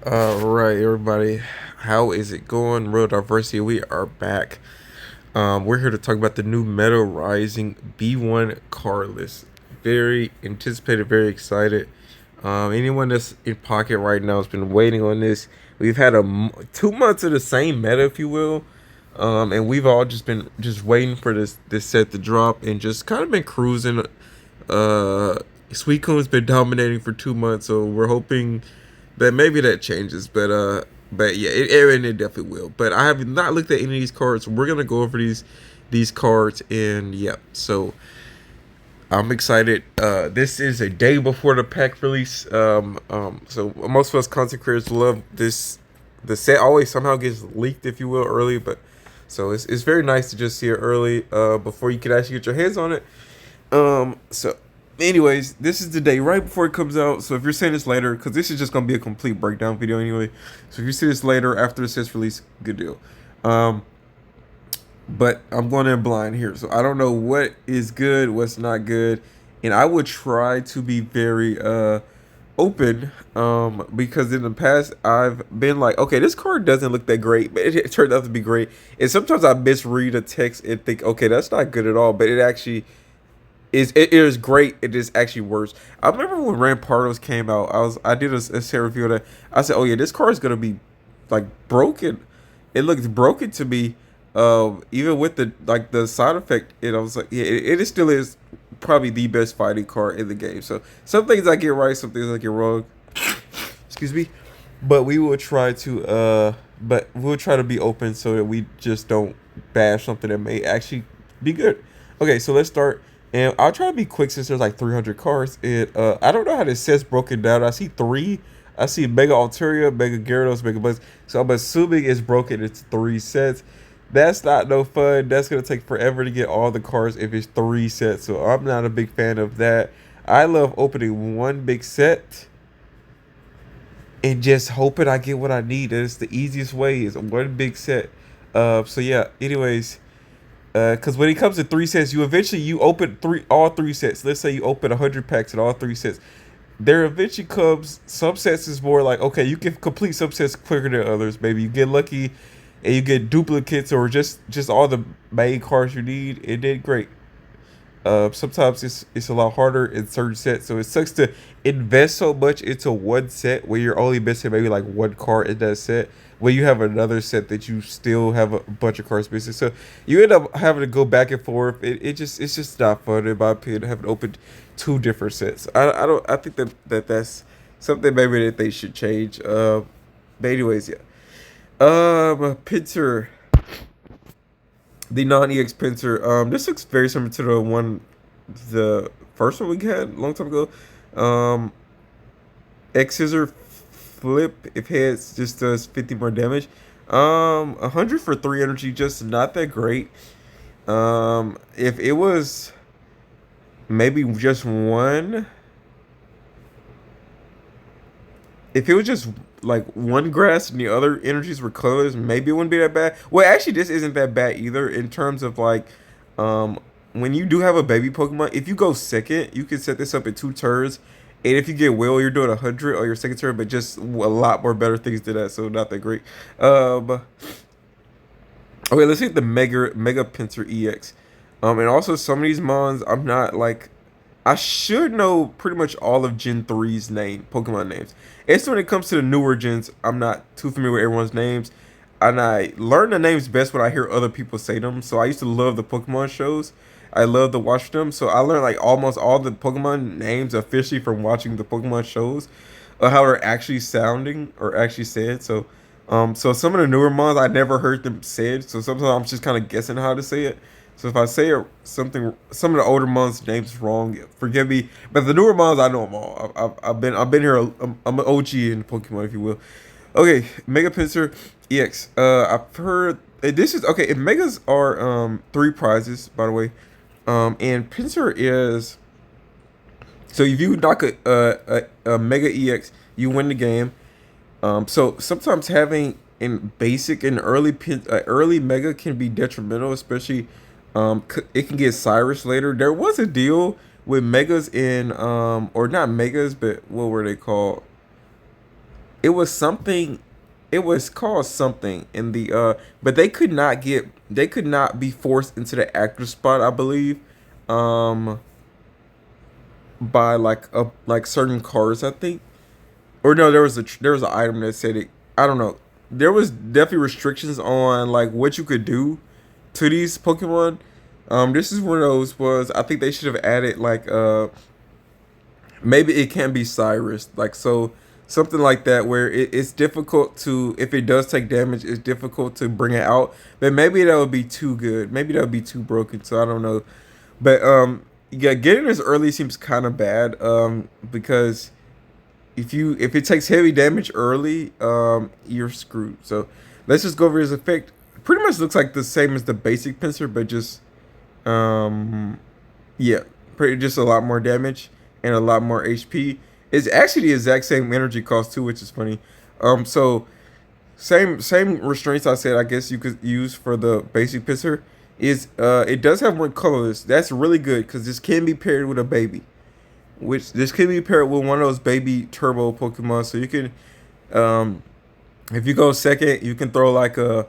All right, everybody. How is it going? Real Diversity, we are back. We're here to talk about the new Meta Rising B1 card list. Very anticipated, very excited. Anyone that's in Pocket right now has been waiting on this. We've had 2 months of the same meta, if you will, and we've all just been just waiting for this set to drop and just kind of been cruising. Uh, Suicune's been dominating for 2 months, so we're hoping that maybe that changes. But yeah, it definitely will. But I have not looked at any of these cards. We're gonna go over these cards, and yeah, so I'm excited. This is a day before the pack release. So most of us content creators love this. The set always somehow gets leaked, if you will, early, but so it's very nice to just see it early, before you can actually get your hands on it. So anyways, this is the day right before it comes out. So if you're seeing this later, because this is just gonna be a complete breakdown video anyway. So if you see this later after the set's release, good deal. Um, but I'm going in blind here, so I don't know what is good, what's not good, and I would try to be very open, because in the past I've been like, okay, this card doesn't look that great, but it turned out to be great. And sometimes I misread a text and think, okay, that's not good at all, but it actually it is great. It is actually worse. I remember when Rampardos came out. I did a set review of that. I said, "Oh yeah, this car is gonna be like broken." It looks broken to me. Even with the side effect, and I was like, yeah, it still is probably the best fighting car in the game. So some things I get right, some things I get wrong. Excuse me, but we will try to but we'll try to be open so that we just don't bash something that may actually be good. Okay, so let's start. And I'll try to be quick since there's like 300 cards. I don't know how this set's broken down. I see three. I see Mega Altaria, Mega Gyarados, Mega Buzz. So I'm assuming it's broken into 3 sets. That's not no fun. That's gonna take forever to get all the cards if it's 3 sets. So I'm not a big fan of that. I love opening one big set and just hoping I get what I need. That's the easiest way is one big set. So yeah. Anyways, because when it comes to 3 sets, you open all 3 sets. Let's say you open 100 packs in all 3 sets. There eventually comes some sets is more like, okay, you can complete some sets quicker than others. Maybe you get lucky and you get duplicates or just all the main cards you need. It did great. Sometimes it's a lot harder in certain sets, so it sucks to invest so much into one set where you're only missing maybe like one card in that set. When you have another set that you still have a bunch of cards missing, so you end up having to go back and forth. It's just not fun in my opinion. Having opened 2 different sets, I think that's something maybe that they should change. But anyways, yeah. Pincer, the non-EX Pincer. This looks very similar to the first one we had a long time ago. Um, X Scissor Flip if heads just does 50 more damage. 100 for 3 energy, just not that great. If it was maybe just one, if it was just like one grass and the other energies were colors, maybe it wouldn't be that bad. Well, actually, this isn't that bad either in terms of like, um, when you do have a baby Pokemon, if you go second, you can set this up in 2 turns. And if you get Will, you're doing 100 on your second turn, but just a lot more better things than that, so not that great. Um, okay, let's see the Mega Pincer EX. And also some of these mons, I'm not like I should know pretty much all of Gen 3's Pokemon names. It's when it comes to the newer gens, I'm not too familiar with everyone's names. And I learn the names best when I hear other people say them. So I used to love the Pokemon shows. I love to watch them. So I learned like almost all the Pokemon names officially from watching the Pokemon shows. How they're actually sounding or actually said. So some of the newer mons I never heard them said. So sometimes I'm just kind of guessing how to say it. So if I say something, some of the older mons names wrong, forgive me. But the newer mons, I know them all. I've been here. I'm an OG in Pokemon, if you will. Okay, Mega Pinsir EX. I've heard this is okay. If Megas are 3 prizes, by the way, and Pinsir is so if you knock a Mega EX, you win the game. So sometimes having in basic and early Mega can be detrimental, especially it can get Cyrus later. There was a deal with Megas in or not Megas, but what were they called? It was something. It was called something in the but they could not be forced into the active spot, I believe, um, by like certain cards, I think. Or no, there was an item that said it. I don't know. There was definitely restrictions on like what you could do to these Pokemon. This is one of those was I think they should have added like maybe it can be Cyrus like so something like that where it's difficult to if it does take damage it's difficult to bring it out, but maybe that would be too good, maybe that would be too broken, so I don't know. But yeah, getting this early seems kind of bad because if it takes heavy damage early, you're screwed. So let's just go over his effect. Pretty much looks like the same as the basic pincer, but just um yeah, pretty just a lot more damage and a lot more HP. It's actually the exact same energy cost too, which is funny. So same restraints I said I guess you could use for the basic pisser is it does have one colorless. That's really good because this can be paired with a baby. Which this can be paired with one of those baby turbo Pokemon. So you can if you go second, you can throw like a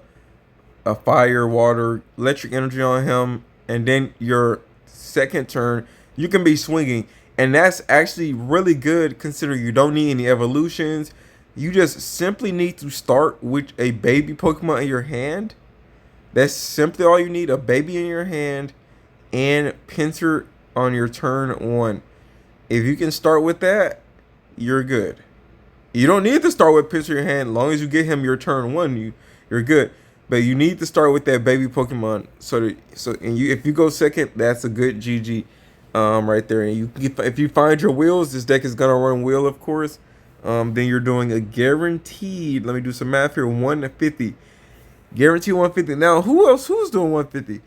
fire, water, electric energy on him, and then your second turn you can be swinging, and that's actually really good considering you don't need any evolutions. You just simply need to start with a baby Pokemon in your hand. That's simply all you need, a baby in your hand and Pinsir on your turn one. If you can start with that, you're good. You don't need to start with Pinsir in your hand. As long as you get him your turn one, you're good. But you need to start with that baby Pokemon. And you if you go second, that's a good GG, right there. And if you find your wheels, this deck is gonna run wheel, of course. Then you're doing a guaranteed. Let me do some math here. 150, guarantee 150. Now who's doing 150?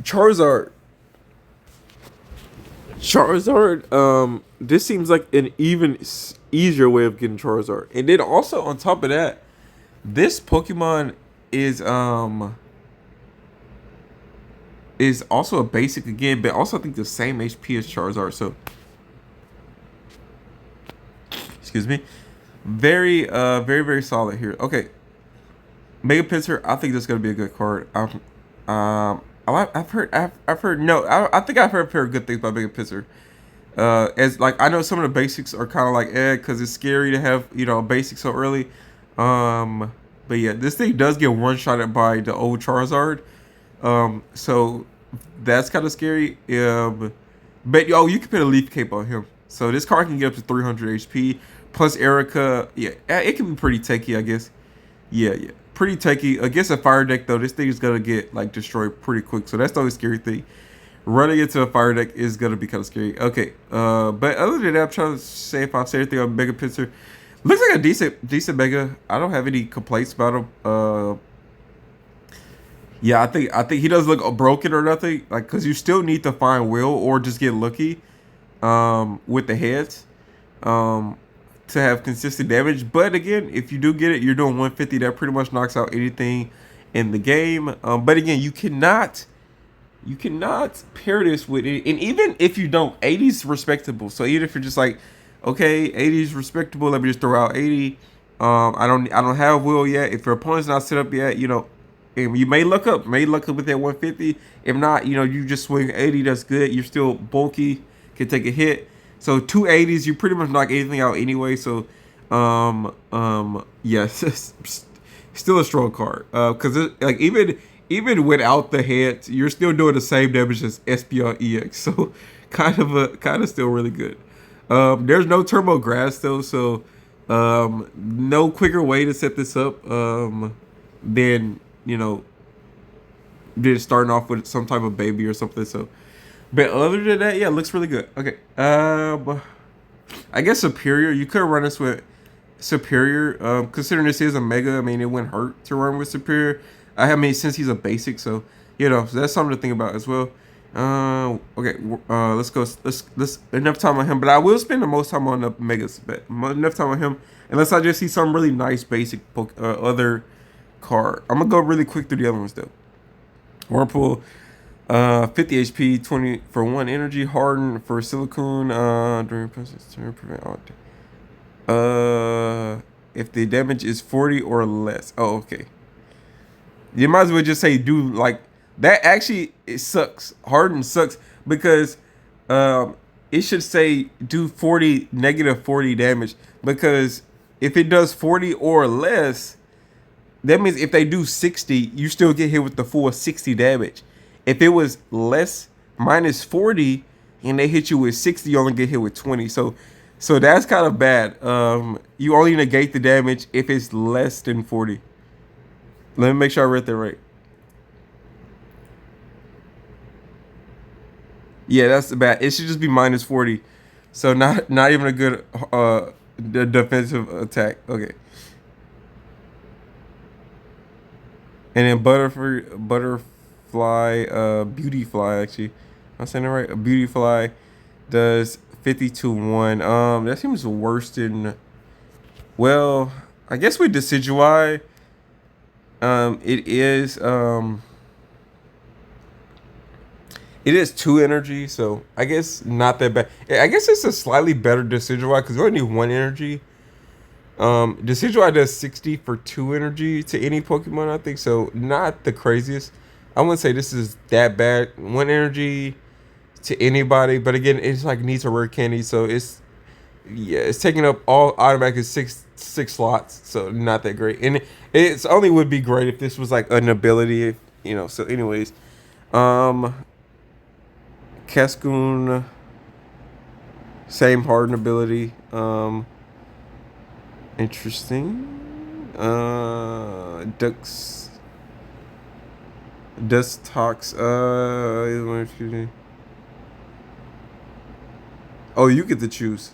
Charizard. This seems like an even easier way of getting Charizard. And then also on top of that, this Pokemon is also a basic again, but also I think the same HP as Charizard. So excuse me. Very solid here. Okay. Mega Pinsir, I think this is gonna be a good card. I've heard no, I think I've heard good things about Mega Pinsir. As like I know some of the basics are kind of like because it's scary to have a basic so early. But yeah, this thing does get one shotted by the old Charizard. So that's kind of scary. But you can put a Leaf Cape on him, so this card can get up to 300 HP plus Erica. Yeah, it can be pretty tanky, I guess. Yeah, pretty tanky against a fire deck though. This thing is gonna get like destroyed pretty quick, so that's the only scary thing. Running into a fire deck is gonna be kind of scary. Okay, but other than that, I'm trying to say if I've said anything on Mega Pinsir. Looks like a decent Mega. I don't have any complaints about him. Yeah, I think he doesn't look broken or nothing. Like, cause you still need to find Will or just get lucky, with the heads, to have consistent damage. But again, if you do get it, you're doing 150. That pretty much knocks out anything in the game. But again, you cannot pair this with it. And even if you don't, 80 is respectable. So even if you're just like, okay, 80 is respectable, let me just throw out 80. I don't have Will yet. If your opponent's not set up yet, and you may look up with that 150. If not, you just swing 80. That's good. You're still bulky, can take a hit. So 280s, you pretty much knock anything out anyway. So, yes, still a strong card. Because like even without the heads, you're still doing the same damage as Espeon EX. So, kind of still really good. There's no Turbo Grass though, so no quicker way to set this up than than starting off with some type of baby or something. So. But other than that, yeah, it looks really good. Okay. I guess Superior. You could run this with Superior. Considering this is a Mega, I mean, it wouldn't hurt to run with Superior. I mean, since he's a basic, so so that's something to think about as well. Okay. Let's go. Let's enough time on him. But I will spend the most time on the Megas. But enough time on him, unless I just see some really nice basic other card. I'm gonna go really quick through the other ones though. Whirlpool. 50 HP, 20 for 1 energy, harden for silicone, during process to prevent all. if the damage is 40 or less. Oh, okay. You might as well just say do like that. Actually, it sucks. Harden sucks because um, it should say do 40 negative 40 damage because if it does 40 or less, that means if they do 60, you still get hit with the full 60 damage. If it was less minus 40 and they hit you with 60, you only get hit with 20. So that's kind of bad. You only negate the damage if it's less than 40. Let me make sure I read that right. Yeah, that's bad. It should just be minus 40. So not even a good defensive attack. Okay. And then butterfly, beauty fly actually. I'm saying it right. A beauty fly does 50 to 1. That seems worse than, well, I guess with Decidueye, it is 2 energy, so I guess not that bad. I guess it's a slightly better Decidueye because we only need 1 energy. Decidueye does 60 for 2 energy to any Pokemon, I think, so not the craziest. I wouldn't say this is that bad. 1 energy to anybody, but again, it's like needs a rare candy, so it's taking up all automatic six slots, so not that great. And it's only would be great if this was like an ability, So, anyways, Cascoon, same hardened ability. Interesting. Dust talks. Oh, you get to choose.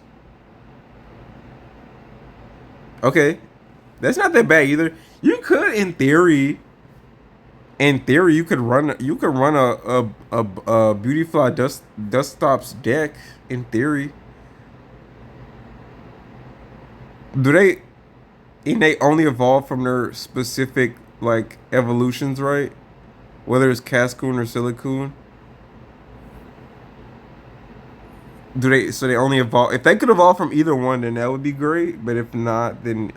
Okay, that's not that bad either. You could, you could run a Beautifly Dust Stops deck. In theory, do they? And they only evolve from their specific like evolutions, right? Whether it's Cascoon or Silicoon. Do they? So they only evolve. If they could evolve from either one, then that would be great. But if not, then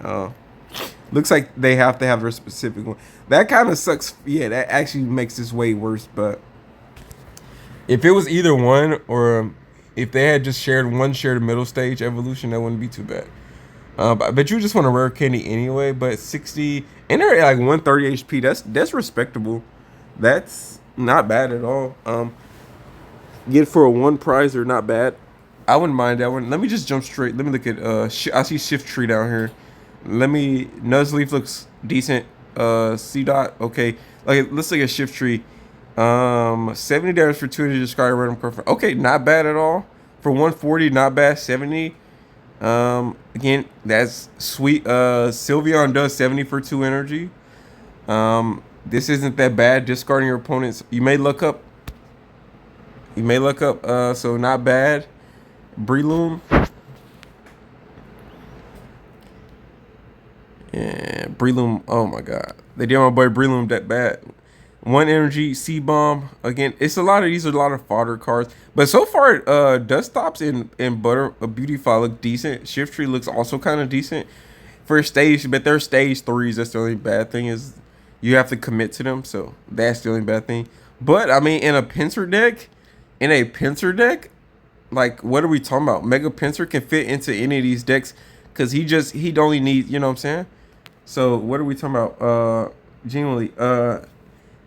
looks like they have to have their specific one. That kind of sucks. Yeah, that actually makes this way worse. But if it was either one, or if they had just shared middle stage evolution, that wouldn't be too bad. But you just want a rare candy anyway. But 60, and they're at like 130 HP. That's respectable. That's not bad at all. Get for a 1 prize or not bad. I wouldn't mind that one. Let me just jump straight. Let me look at I see Shift Tree down here. Nuzleaf looks decent. C dot, okay. Okay, let's look at Shift Tree. 70 damage for 2 energy, discard a random card. Okay, not bad at all. For 140, not bad. 70. Again, that's sweet. Sylveon does 70 for 2 energy. This isn't that bad. Discarding your opponents. You may look up. So not bad. Breloom. Yeah, Breloom. Oh my god, they did my boy Breloom that bad. 1 energy, C-Bomb. Again, these are a lot of fodder cards. But so far, Dust Stops and Beautify look decent. Shift Tree looks also kind of decent for stage, but they're stage 3s. That's the only bad thing is you have to commit to them. So that's the only bad thing. But I mean, in a pincer deck, like what are we talking about? Mega Pincer can fit into any of these decks because he only needs, you know what I'm saying? So what are we talking about? Genuinely,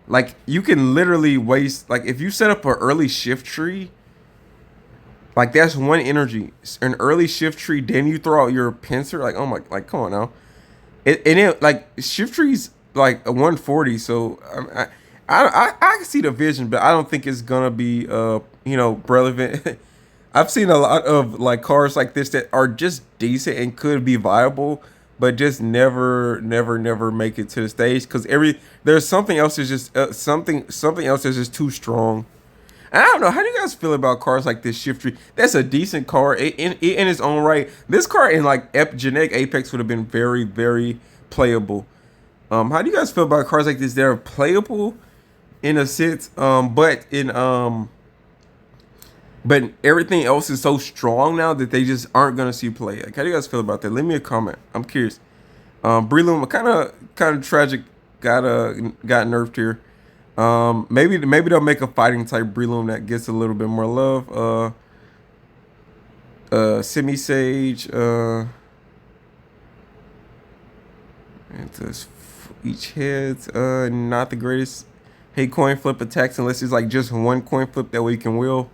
like you can literally waste, like if you set up an early Shift Tree, like that's 1 energy, an early Shift Tree, then you throw out your Pincer, like oh my, like come on now, it like Shift Tree's like a 140, so I can see the vision, but I don't think it's gonna be relevant. I've seen a lot of like cards like this that are just decent and could be viable, but just never make it to the stage because there's something else that's just something else that's just too strong. And I don't know, how do you guys feel about cards like this Shift Tree? That's a decent card in its own right. This card in like Genetic Apex would have been very, very playable. How do you guys feel about cards like this? They're playable in a sense, but everything else is so strong now that they just aren't gonna see play. Like, how do you guys feel about that? Leave me a comment. I'm curious. Breloom kind of tragic. Got nerfed here. Maybe they'll make a fighting type Breloom that gets a little bit more love. Semi Sage. Into each head. Not the greatest. Hey, coin flip attacks unless it's like just one coin flip that way you can wheel.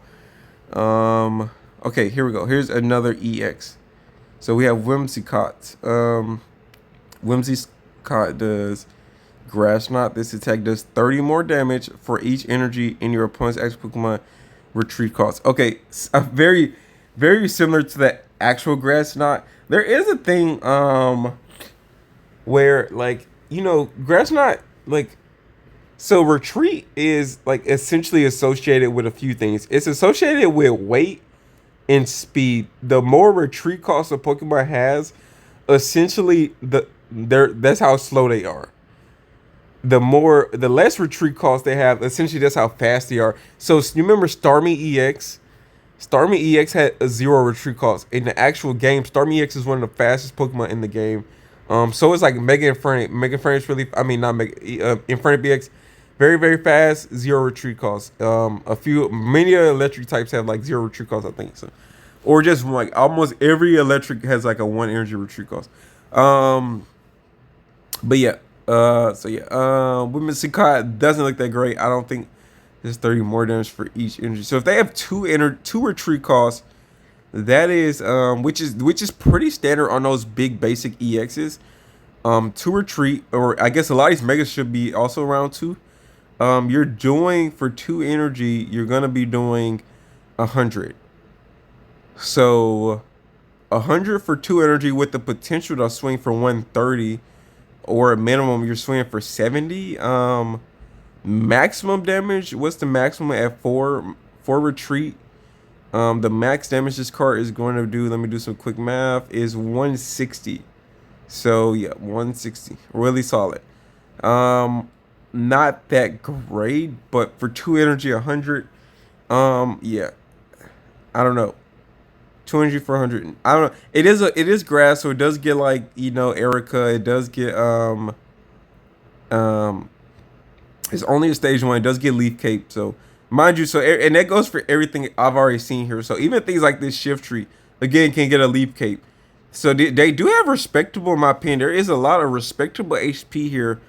Okay, here we go. Here's another EX. So we have Whimsicott. Whimsicott does Grass Knot. This attack does 30 more damage for each energy in your opponent's active Pokemon retreat cost. Okay, very, very similar to the actual Grass Knot. There is a thing where like Grass Knot like so retreat is like essentially associated with a few things. It's associated with weight and speed. The more retreat cost a Pokemon has, essentially that's how slow they are. The less retreat cost they have, essentially that's how fast they are. So you remember Starmie EX? Starmie EX had a 0 retreat cost. In the actual game, Starmie EX is one of the fastest Pokemon in the game. So it's like Mega Infernape. Mega Infernape's really, I mean, not Mega, Infernape EX, very, very fast, 0 retreat cost. Many electric types have like 0 retreat cost, I think. So, or just like almost every electric has like a 1 energy retreat cost. But yeah, Women's Sekai doesn't look that great. I don't think there's 30 more damage for each energy. So if they have two retreat costs, that is which is pretty standard on those big basic EXs. 2 retreat, or I guess a lot of these megas should be also around 2. You're doing for 2 energy, you're gonna be doing 100. So 100 for 2 energy with the potential to swing for 130, or a minimum you're swinging for 70. Maximum damage. What's the maximum at 4 retreat? The max damage this card is going to do. Let me do some quick math. Is 160. So yeah, 160. Really solid. Not that great, but for 2 energy, 100. Yeah. I don't know. 200 for 100. I don't know. It is grass, so it does get like Erica. It does get um it's only a stage 1. It does get Leaf Cape, so mind you. So and that goes for everything I've already seen here. So even things like this Shift Tree again can get a Leaf Cape. So they do have respectable, in my opinion. There is a lot of respectable HP here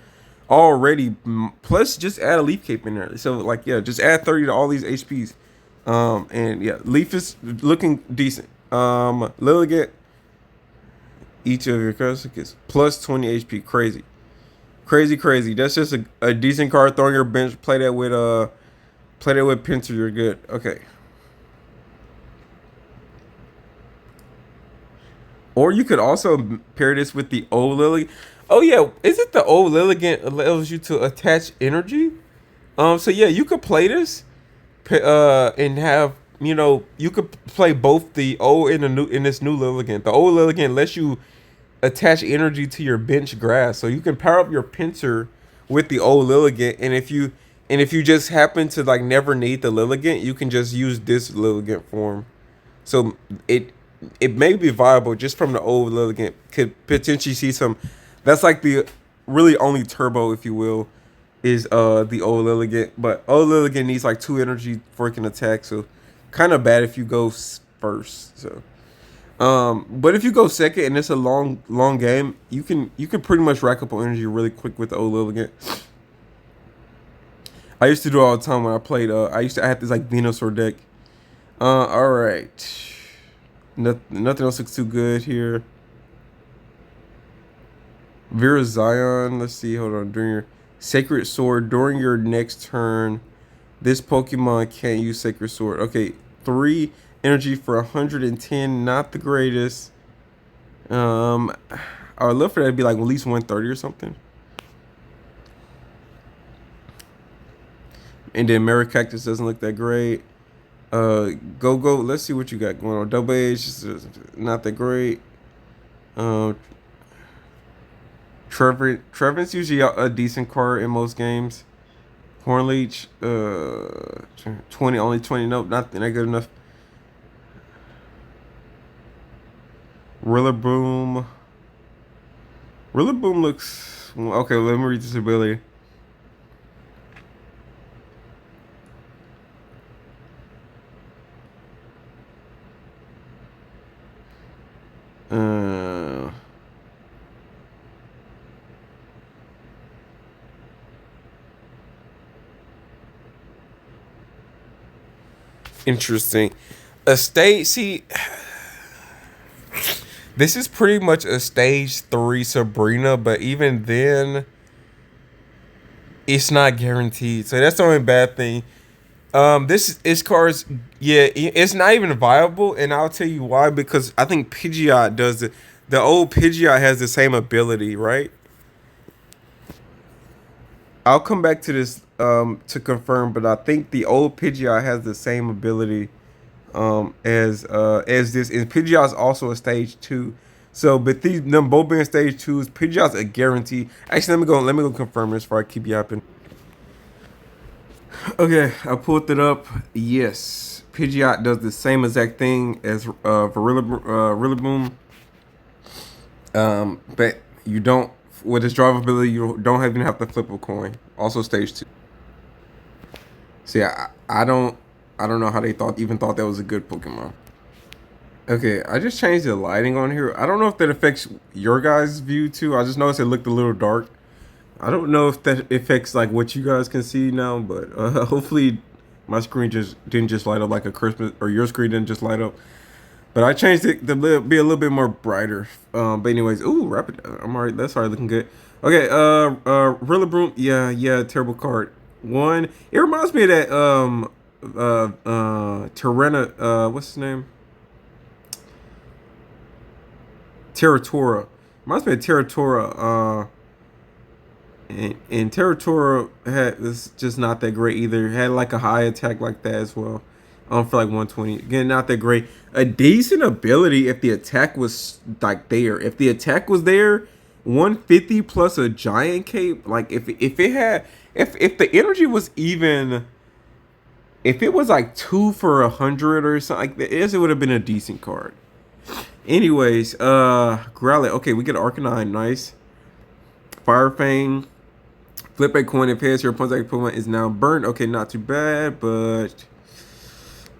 already. Plus, just add a Leaf Cape in there. So like yeah, just add 30 to all these HPs. And yeah, Leaf is looking decent. Lilligant, each of your cards gets plus 20 HP. Crazy. Crazy. That's just a decent card. Throwing your bench. Play that with Pinsir. You're good. Okay. Or you could also pair this with the old Lily. Oh yeah, is it the old Lilligant allows you to attach energy? So yeah, you could play this, and have you could play both the old and the new in this new Lilligant. The old Lilligant lets you attach energy to your bench grass, so you can power up your Pinsir with the old Lilligant, and if you just happen to like never need the Lilligant, you can just use this Lilligant form. So it may be viable just from the old Lilligant. Could potentially see some. That's like the really only turbo, if you will, is the old Lilligant. But old Lilligant needs like 2 energy for it can attack, so kind of bad if you go first. So but if you go second and it's a long game, you can pretty much rack up on energy really quick with the old Lilligant. I used to do it all the time when I played. I had this like Venusaur deck. All right. Nothing else looks too good here. Vera Zion. Let's see. Hold on. During your Sacred Sword, during your next turn, this Pokemon can't use Sacred Sword. Okay, 3 energy for 110. Not the greatest. I would love for that to be like at least 130 or something. And then Maracactus doesn't look that great. Go. Let's see what you got going on. Double H, not that great. Treven's usually a decent card in most games. Hornleech, 20, only 20. Nope, not good enough. Rillaboom looks okay. Let me read this ability. Uh, Interesting. A stage. See, this is pretty much a stage 3 Sabrina, but even then, it's not guaranteed. So that's the only bad thing. This card's yeah, it's not even viable, and I'll tell you why. Because I think Pidgeot does it. The old Pidgeot has the same ability, right? I'll come back to this to confirm, but I think the old Pidgeot has the same ability as this. And Pidgeot's also a stage 2. So, but these them both being stage 2s, Pidgeot's a guarantee. Actually, let me go confirm this before I keep yapping. Okay, I pulled it up. Yes, Pidgeot does the same exact thing as Rillaboom. But you don't with its drive ability. You don't even have to flip a coin. Also, stage 2. See, I don't know how they thought that was a good Pokemon. Okay, I just changed the lighting on here. I don't know if that affects your guys' view too. I just noticed it looked a little dark. I don't know if that affects like what you guys can see now, but hopefully my screen just didn't just light up like a Christmas, or your screen didn't just light up. But I changed it to be a little bit more brighter. But anyways, ooh, rapid. I'm alright. That's already looking good. Okay, Rillaboom. Yeah, terrible card. One. It reminds me of that Tyranna. What's his name? Terratora. Reminds me of Terratora. And Terratora had this just not that great either. Had like a high attack like that as well. For like 120. Again, not that great. A decent ability if the attack was like there. If the attack was there, 150 plus a giant cape. Like if it had if the energy was even, if it was like 2 for 100 or something like that, it would have been a decent card. Anyways, Growlithe. Okay, we get Arcanine. Nice. Fire Fang. Flip a coin and pass your opponent's Pokemon is now burned. Okay, not too bad, but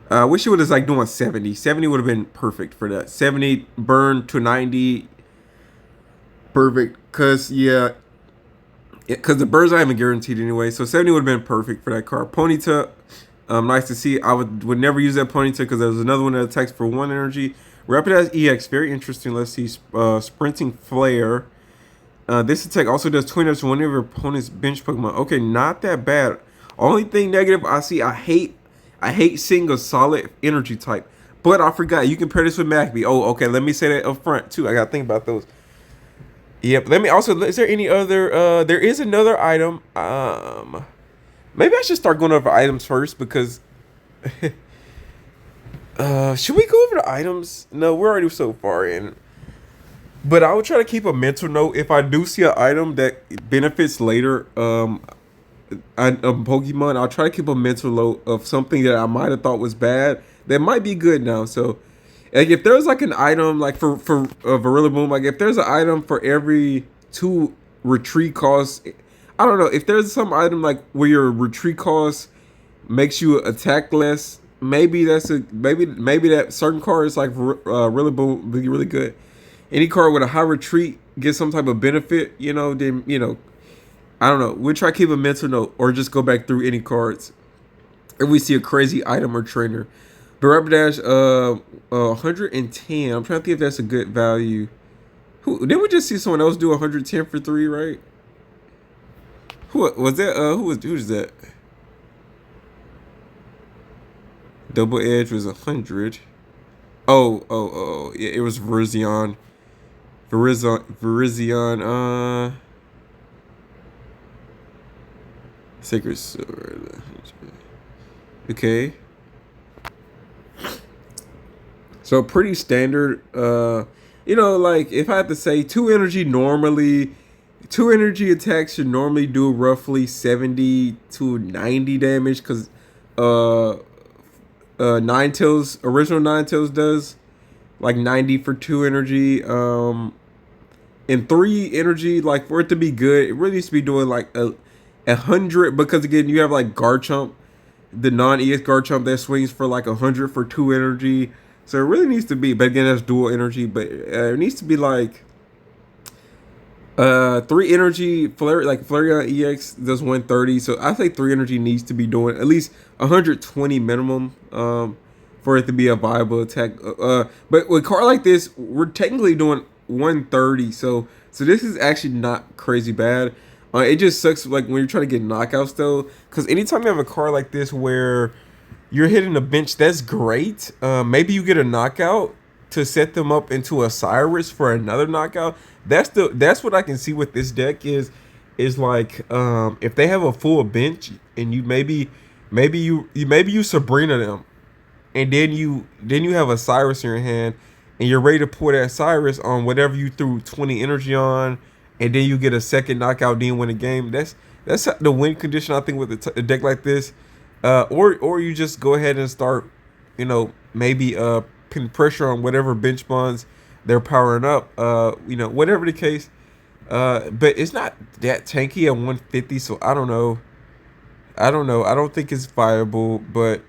I wish it would have like doing 70. 70 would have been perfect for that. 70 burn to 90. Perfect. Cause yeah, because the birds I haven't guaranteed anyway. So 70 would have been perfect for that card. Ponyta. Nice to see. I would never use that Ponyta because there's another one that attacks for 1 energy. Rapidash EX, very interesting. Let's see. Sprinting Flare. This attack also does 20 damage to one of your opponent's bench Pokemon. Okay, not that bad. Only thing negative I see, I hate seeing a solid energy type. But I forgot, you can pair this with Magby. Oh, okay, let me say that up front too. I gotta think about those. Yep, let me also, is there any other, there is another item. Maybe I should start going over items first because, should we go over the items? No, we're already so far in. But I would try to keep a mental note if I do see an item that benefits later. A Pokemon, I'll try to keep a mental note of something that I might have thought was bad that might be good now. So, like if there's like an item like for Rillaboom, like if there's an item for every 2 retreat costs, I don't know if there's some item like where your retreat cost makes you attack less. Maybe that's a maybe that certain card is like Rillaboom be really good. Any card with a high retreat gets some type of benefit, then, I don't know. We'll try to keep a mental note or just go back through any cards if we see a crazy item or trainer. But Rapidash, 110. I'm trying to think if that's a good value. Didn't we just see someone else do 110 for 3, right? Who was that? Who's that? Double Edge was 100. Oh, yeah, it was Virizion. Sacred Sword. Okay. So pretty standard. Like if I had to say 2 energy normally, 2 energy attacks should normally do roughly 70 to 90 damage because Ninetales, original Ninetales does like 90 for 2 energy. And 3 energy, like for it to be good, it really needs to be doing like a 100, because again you have like Garchomp, the non-EX Garchomp that swings for like 100 for 2 energy. So it really needs to be, but again that's dual energy. But it needs to be like 3 energy flare, like Flareon EX does 130. So I think 3 energy needs to be doing at least 120 minimum for it to be a viable attack. But with a card like this, we're technically doing 130. So this is actually not crazy bad. It just sucks like when you're trying to get knockouts though, because anytime you have a card like this where you're hitting the bench, that's great. Maybe you get a knockout to set them up into a Cyrus for another knockout. That's what I can see with this deck is like if they have a full bench and you maybe you Sabrina them, and then you have a Cyrus in your hand and you're ready to pour that Cyrus on whatever you threw 20 energy on, and then you get a second knockout, then win a game. That's the win condition I think with a deck like this. Or you just go ahead and start, maybe putting pressure on whatever bench bonds they're powering up. Whatever the case. But it's not that tanky at 150, so I don't know. I don't know. I don't think it's viable, but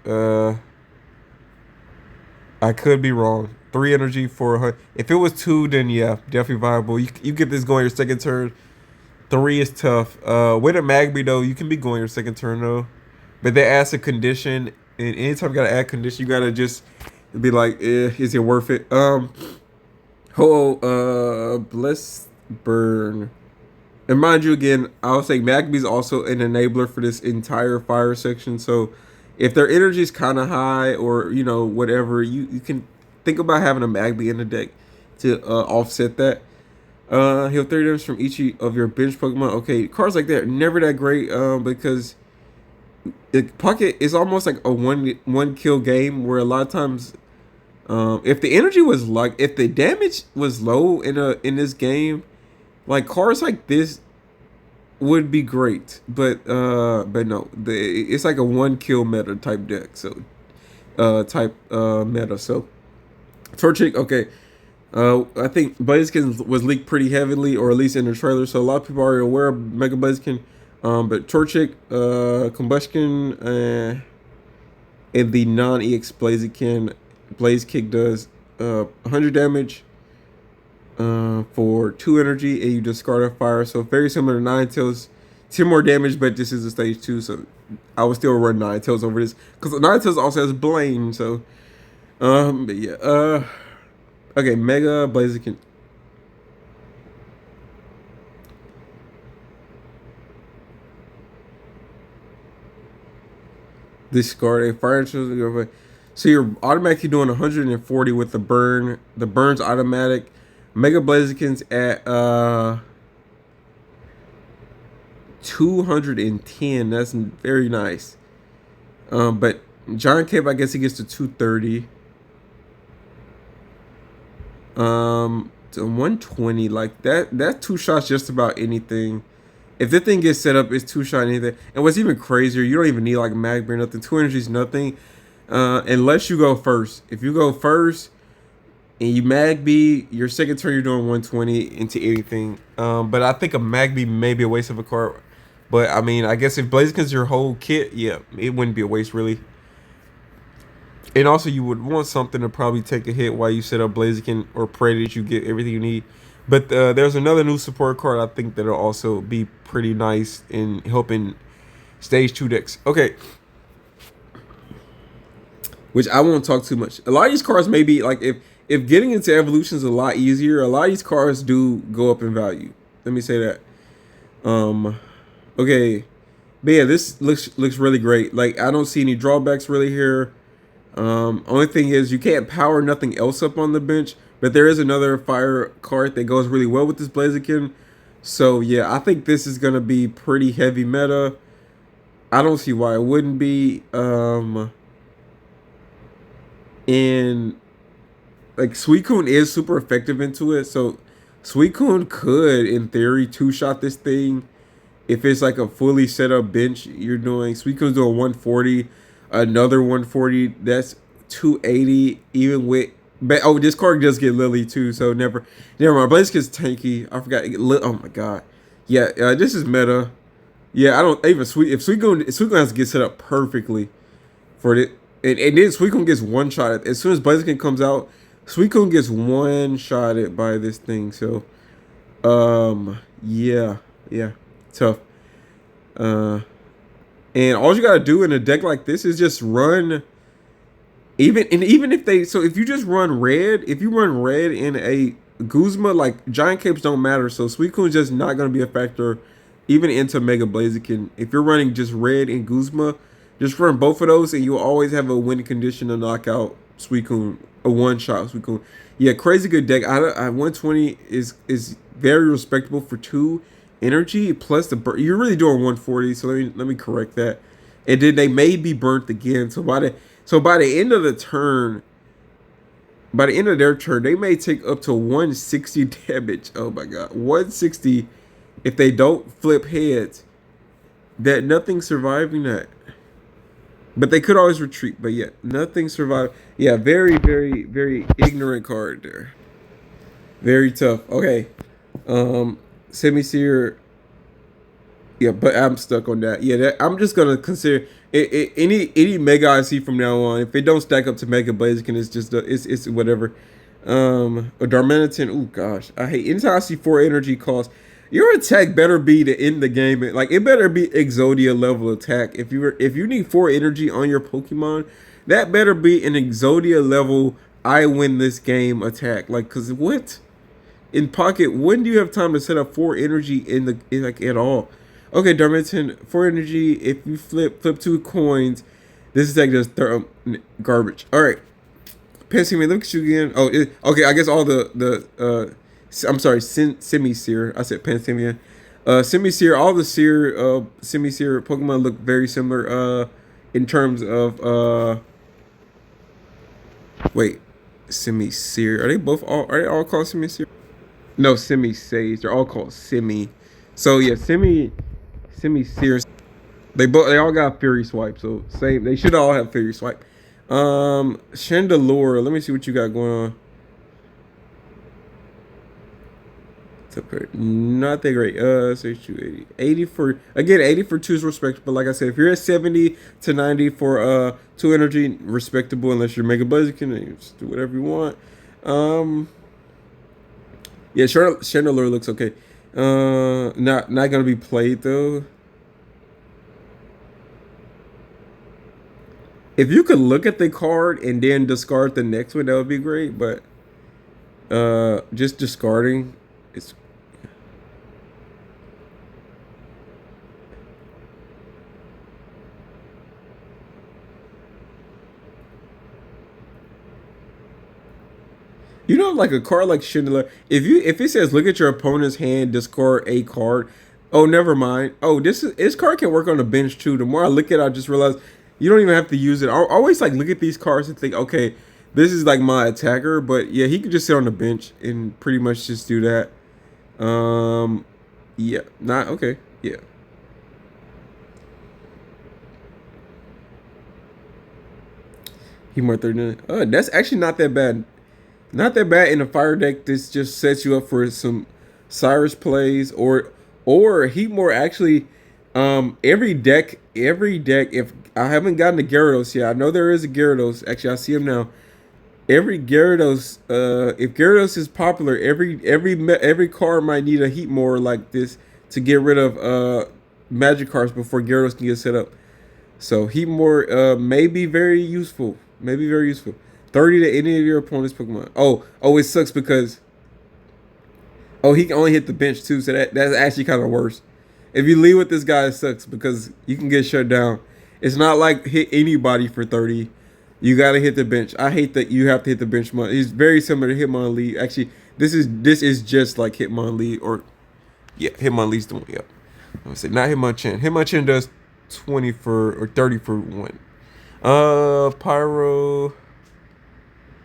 I could be wrong. 3 energy for 100. If it was 2, then yeah, definitely viable. You get this going your second turn. 3 is tough. With a Magby though, you can be going your second turn though. But that adds a condition, and anytime you gotta add condition, you gotta just be like, is it worth it? Bless Burn. And mind you, again, I would say Magby's also an enabler for this entire fire section. So if their energy is kind of high, or whatever, you can think about having a Magby in the deck to offset that. Heal 30 damage from each of your bench Pokemon. Okay, cards like that are never that great because Pocket is almost like a one kill game, where a lot of times, if the energy was like, if the damage was low in this game, like cards like this would be great. But no, it's like a 1 kill meta type deck. So meta. So Torchic, okay. I think Blaziken was leaked pretty heavily, or at least in the trailer, so a lot of people are aware of Mega Blaziken. But Torchic, Combustion, and the non-EX Blaziken, Blaze Kick does 100 damage for 2 energy, and you discard a fire. So very similar to Ninetales. 10 more damage, but this is a stage 2, so I would still run Ninetales over this, because Ninetales also has Blame. So, but yeah, okay, Mega Blaziken. Discard a fire. So you're automatically doing 140 with the burn. The burn's automatic. Mega Blaziken's at 210. That's very nice. But Giant Cape, I guess he gets to 230. To 120, like that 2 shots just about anything. If the thing gets set up, it's 2 shot anything. And what's even crazier, you don't even need like Magby or nothing. 2 energy is nothing, unless you go first. If you go first and you Magby, your second turn you're doing 120 into anything. But I think a Magby may be a waste of a card. But I mean, I guess if Blaziken's your whole kit, yeah, it wouldn't be a waste really. And also, you would want something to probably take a hit while you set up Blaziken, or pray that you get everything you need. But there's another new support card I think that'll also be pretty nice in helping stage 2 decks. Okay. Which I won't talk too much. A lot of these cards may be like, if getting into evolution is a lot easier, a lot of these cards do go up in value. Let me say that. Okay. But yeah, this looks really great. Like, I don't see any drawbacks really here. Only thing is you can't power nothing else up on the bench, but there is another fire card that goes really well with this Blaziken. So yeah, I think this is gonna be pretty heavy meta. I don't see why it wouldn't be. And like Suicune is super effective into it, so Suicune could, in theory, 2-shot this thing. If it's like a fully set up bench, you're doing Suicune's doing 140. Another 140, that's 280, even with But oh, this card does get Lily too, so never mind. Blaziken's tanky. I forgot. Oh my god. Yeah, this is meta. Yeah, I don't even sweet if Suicune has to get set up perfectly for it. And then Suicune gets one shot as soon as Blaziken comes out. Suicune gets one shot at by this thing. So, yeah, yeah, tough. Uh, and all you gotta do in a deck like this is just run. Even if they if you just run red, if you run red in a Guzma, like giant capes don't matter. So Suicune's just not gonna be a factor, even into Mega Blaziken. If you're running just red and Guzma, just run both of those, and you'll always have a win condition to knock out Suicune, a one shot Suicune. Yeah, crazy good deck. I 120 is very respectable for 2 energy plus the you're really doing 140. So let me correct that. And then they may be burnt again. So by the end of the turn, by the end of their turn, they may take up to 160 damage. Oh my god, 160 if they don't flip heads. That nothing surviving that. But they could always retreat. But yeah, nothing survived. Yeah, very ignorant card there. Very tough. Okay. Semi-seer. Yeah, but I'm stuck on that. Yeah, I'm just gonna consider any mega I see from now on. If it don't stack up to Mega Blaziken, it's just it's whatever. A Darmanitan. Oh gosh, I hate anytime I see 4 energy cost. Your attack better be to end the game. Like it better be Exodia level attack. If you need 4 energy on your Pokemon, that better be an Exodia level. I win this game attack. Like, cause what? In Pocket, when do you have time to set up 4 energy like at all? Okay, Darmanitan, 4 energy. If you flip 2 coins, this is like just garbage. All right, Pessimy, look at you again. Oh, okay. I guess all I'm sorry, Semi-Seer. I said Pansemian. Semi-Seer, all the Semi-Seer Pokemon look very similar. In terms of wait, Semi-Seer. Are they all called Semi-Seer? No, Semi-Sage. They're all called Semi. So yeah, Semi-Seer. They all got Fury Swipe. So same. They should all have Fury Swipe. Chandelure. Let me see what you got going on. Nothing great. So 80. 80 for again, 80 for 2 is respectable. Like I said, if you're at 70 to 90 for 2 energy, respectable unless you're Mega Blaziken, you just do whatever you want. Yeah, Chandelure looks okay. Not gonna be played though. If you could look at the card and then discard the next one, that would be great. But just discarding, it's like a card like Schindler. If it says look at your opponent's hand, discard a card. Oh, never mind. Oh, this card can work on the bench too. The more I look at it, I just realize you don't even have to use it. I always like look at these cards and think, okay, this is like my attacker. But yeah, he could just sit on the bench and pretty much just do that. Yeah, not okay. Yeah. He more 39. Oh, that's actually not that bad. Not that bad in a fire deck. This just sets you up for some Cyrus plays or he more actually every deck if I haven't gotten to Gyarados yet. I know there is a Gyarados. Actually I see him now. Every Gyarados if Gyarados is popular, every card might need a Heatmore like this to get rid of magic cards before Gyarados can get set up. So Heatmore may be very useful. Maybe very useful. 30 to any of your opponent's Pokemon. Oh, it sucks because he can only hit the bench too, so that's actually kind of worse. If you leave with this guy, it sucks because you can get shut down. It's not like hit anybody for 30. You gotta hit the bench. I hate that you have to hit the bench. He's very similar to Hitmonlee. Actually, this is just like Hitmonlee or yeah, Hitmonlee's the one. Yep. I'm gonna say not Hitmonchan. Hitmonchan does 20 for or 30 for 1. Pyro.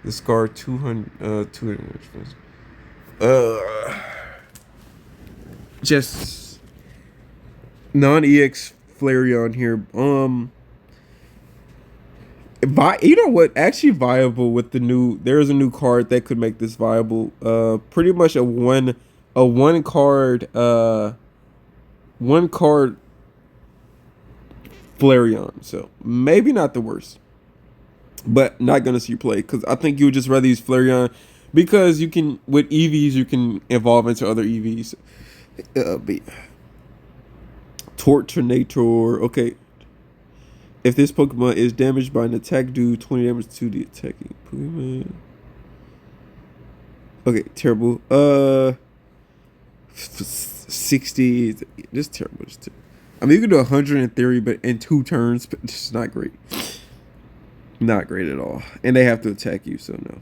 Discard 200. Just non-EX Flareon here. You know what? Actually, viable with the new. There is a new card that could make this viable. Pretty much a one card Flareon. So maybe not the worst, but not gonna see you play because I think you would just rather use Flareon because you can with EVs you can evolve into other EVs. But Torturnator. Okay, if this Pokemon is damaged by an attack, do 20 damage to the attacking Pokemon. Okay, terrible. 60. Just terrible. I mean, you can do 100 in theory, but in 2 turns, but it's not great. Not great at all. And they have to attack you, so no.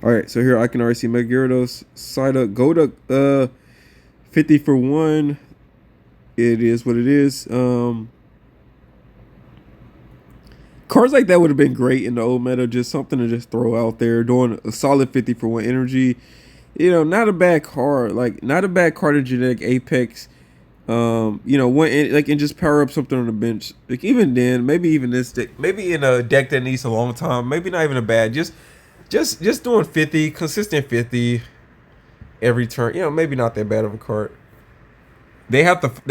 Alright, so here I can already see Mega Gyarados. Side up. Go to 50 for 1. It is what it is. Cards like that would have been great in the old meta. Just something to just throw out there. Doing a solid 50 for 1 energy. You know, not a bad card. Like, not a bad card in Genetic Apex. You know, and just power up something on the bench. Like, even then, maybe even this deck. Maybe in a deck that needs a long time. Maybe not even a bad. Just doing 50. Consistent 50 every turn. You know, maybe not that bad of a card. They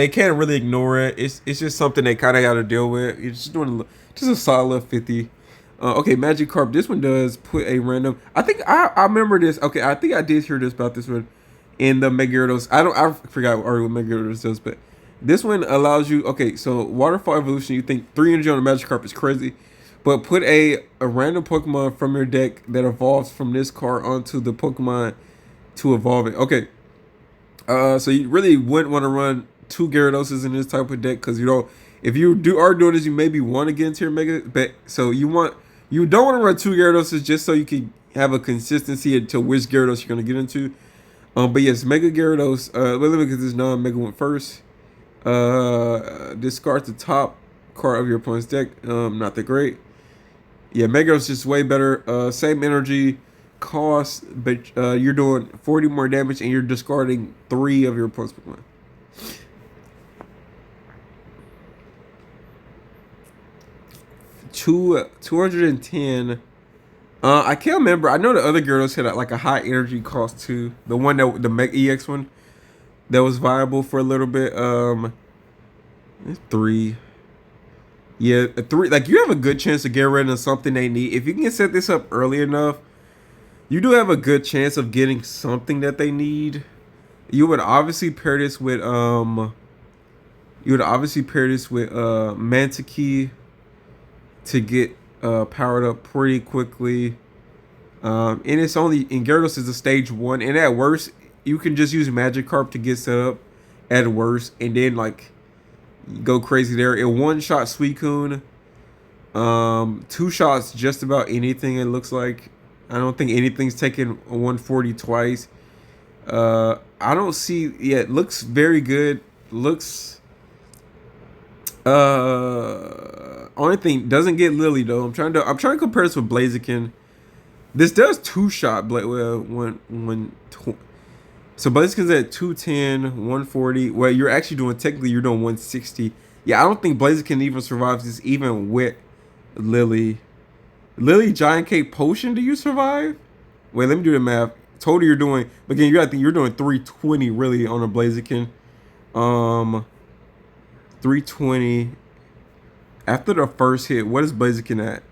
can't really ignore it. It's just something they kind of got to deal with. You're just doing just a solid 50. Okay, Magikarp. This one does put a random. I think I remember this. Okay, I think I did hear this about this one in the Mega Gyarados. I forgot already what Mega Gyarados does, but this one allows you. Okay, so Waterfall Evolution. You think 3 energy on a Magikarp is crazy, but put a random Pokemon from your deck that evolves from this card onto the Pokemon to evolve it. Okay. So you really wouldn't want to run 2 Gyaradoses in this type of deck because you don't. If you are doing this, you maybe want to get into your Mega. But so you don't want to run 2 Gyaradoses just so you can have a consistency into which Gyarados you're gonna get into. But yes, Mega Gyarados. Let me get this non-Mega one first. Discard the top card of your opponent's deck. Not that great. Yeah, Mega Gyarados is just way better. Same energy. Cost, but you're doing 40 more damage and you're discarding 3 of your opponent's Pokemon. Two 210. I can't remember. I know the other Gyarados had like a high energy cost too. The one that the Mega EX one that was viable for a little bit. 3. Yeah, 3. Like you have a good chance to get rid of something they need if you can set this up early enough. You do have a good chance of getting something that they need. You would obviously pair this with Mantikey to get powered up pretty quickly. And it's only in Gyarados is a stage 1, and at worst you can just use Magikarp to get set up at worst, and then like go crazy there. It 1-shot Suicune. 2 shots just about anything. It looks like. I don't think anything's taken 140 twice. I don't see. Yeah, it looks very good. Looks. Only thing doesn't get Lily though. I'm trying to compare this with Blaziken. This does 2-shot. So Blaziken's at 210, 140. Well, you're actually doing technically you're doing 160. Yeah, I don't think Blaziken even survives this even with Lily. Lily Giant Cake Potion, do you survive? Wait, let me do the math. Total you're doing, again, you're doing 320 really on a Blaziken. 320. After the first hit, what is Blaziken at?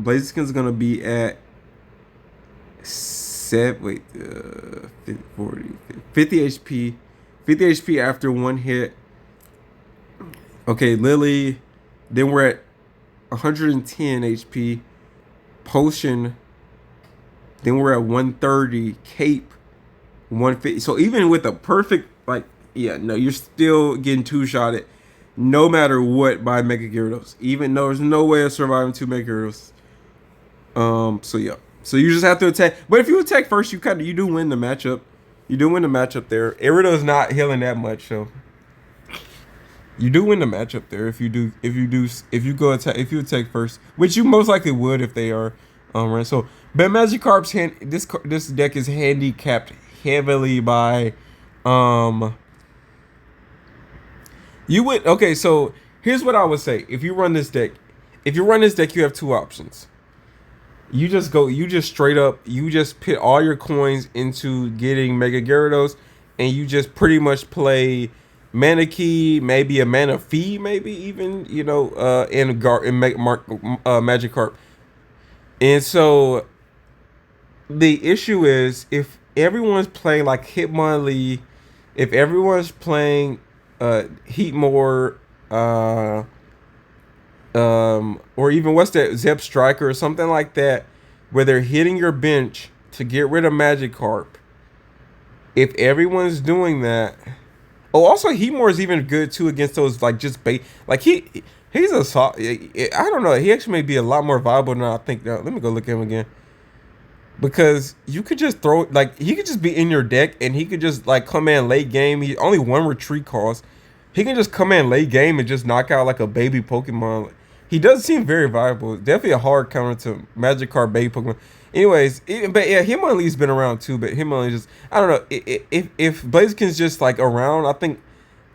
Blaziken's gonna be at 50 HP. 50 HP after 1 hit. Okay, Lily. Then we're at 110 HP. Potion. Then we're at 130. Cape. 150. So even with a perfect, like, yeah, no, you're still getting 2-shotted. No matter what by Mega Gyarados. Even though there's no way of surviving 2 Mega Gyarados. So yeah. So you just have to attack. But if you attack first, you do win the matchup. You do win the matchup there. Arido's not healing that much, so you do win the matchup there if you attack first, which you most likely would if they are right. So, but Magikarp's this deck is handicapped heavily by you would okay. So here's what I would say: if you run this deck, if you run this deck, you have two options. You just straight up, you just put all your coins into getting Mega Gyarados, and you just pretty much play Mana Key, maybe a Mana Fee, maybe even, and Magikarp. And so the issue is if everyone's playing like Hitmonlee, if everyone's playing Heatmore, or even what's that, Zep Striker or something like that, where they're hitting your bench to get rid of Magikarp. If everyone's doing that, oh, also Heatmore is even good too against those like just bait. Like he's a I don't know. He actually may be a lot more viable than I think. Let me go look at him again. Because you could just throw, like, he could just be in your deck and he could just like come in late game. He only one retreat cost. He can just come in late game and just knock out like a baby Pokemon. He does seem very viable. Definitely a hard counter to Magikarp baby Pokemon. Anyways, but yeah, Hitmonlee's been around too. But Hitmonlee just, I don't know, if Blaziken's just like around,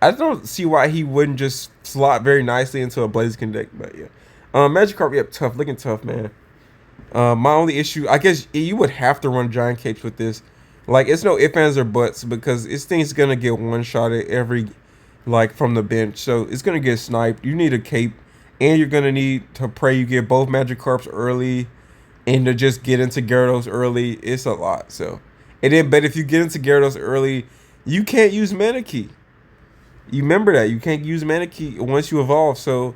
I don't see why he wouldn't just slot very nicely into a Blaziken deck. But yeah, Magikarp, yep, tough, looking tough, man. My only issue, I guess you would have to run Giant Capes with this. Like, it's no ifs, ands, or buts because this thing's going to get one-shotted every, like, from the bench. So, it's going to get sniped. You need a cape, and you're going to need to pray you get both Magikarps early and to just get into Gyarados early. It's a lot, so. And then, but if you get into Gyarados early, you can't use Mana Key. You remember that. You can't use Mana Key once you evolve, so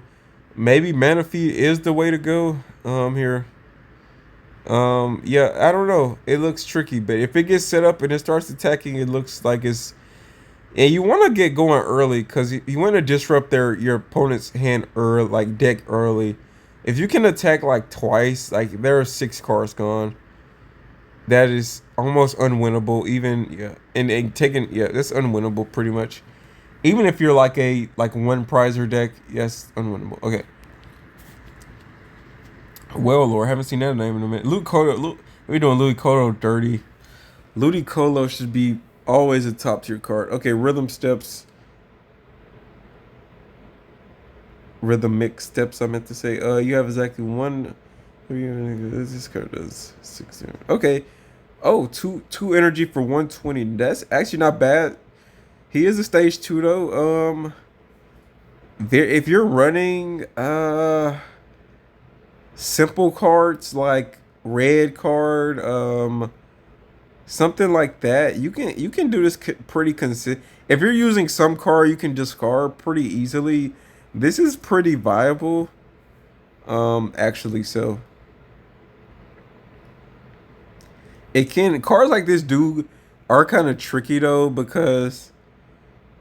maybe Mana Fee is the way to go here. Yeah, I don't know. It looks tricky, but if it gets set up and it starts attacking, it looks like it's. And you want to get going early because you want to disrupt your opponent's hand early, like deck early. If you can attack like twice, like there are 6 cards gone. That is almost unwinnable. Even yeah, and taking yeah, that's unwinnable pretty much. Even if you're like a one prizer deck, yes, unwinnable. Okay. Well, Lord, haven't seen that name in a minute. We're doing Ludicolo dirty. Ludicolo should be always a top tier card. Okay, Rhythm Steps. Rhythmic Steps, I meant to say. You have exactly one. This card does 6. Okay. Oh, two energy for 120. That's actually not bad. He is a stage 2 though. If you're running simple cards like red card, something like that, you can do this pretty consistent. If you're using some card you can discard pretty easily, this is pretty viable. Actually, so it can, cards like this are kind of tricky though, because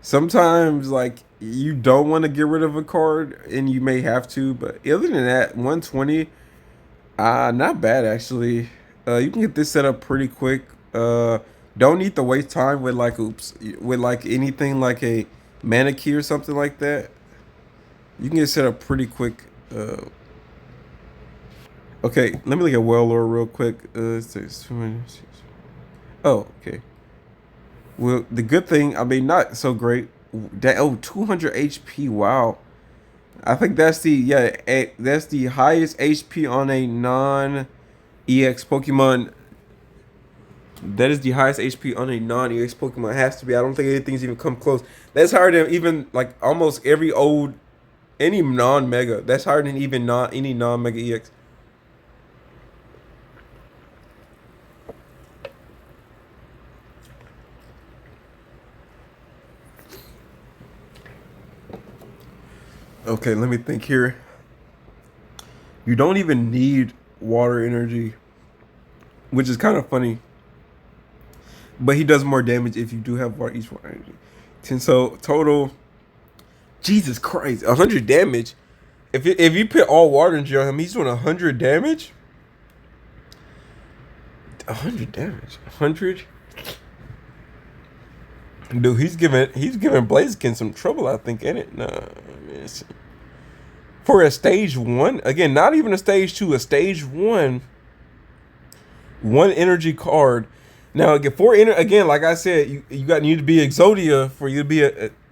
sometimes like you don't want to get rid of a card and you may have to, but other than that, 120, not bad actually. You can get this set up pretty quick. Don't need to waste time with like anything like a Mana Key or something like that. You can get set up pretty quick. Okay, let me look at Wellore real quick. Oh, okay. Well, the good thing, I mean, not so great. 200 HP. Wow. I think that's the highest HP on a non-EX Pokemon. That is the highest HP on a non-EX Pokemon. It has to be. I don't think anything's even come close. That's higher than even like almost any non-Mega. That's higher than even any non-Mega EX. Okay, let me think here. You don't even need water energy, which is kind of funny. But he does more damage if you do have each water energy. 10, so total, Jesus Christ, 100 damage. If you put all water energy on him, he's doing 100 damage. 100 damage. 100. Dude, he's giving Blaziken some trouble, I think, ain't it? Nah, man. For a stage 1, again, not even a stage 2, a stage 1, 1 energy card. Now, again, like I said, you need to be Exodia for you to be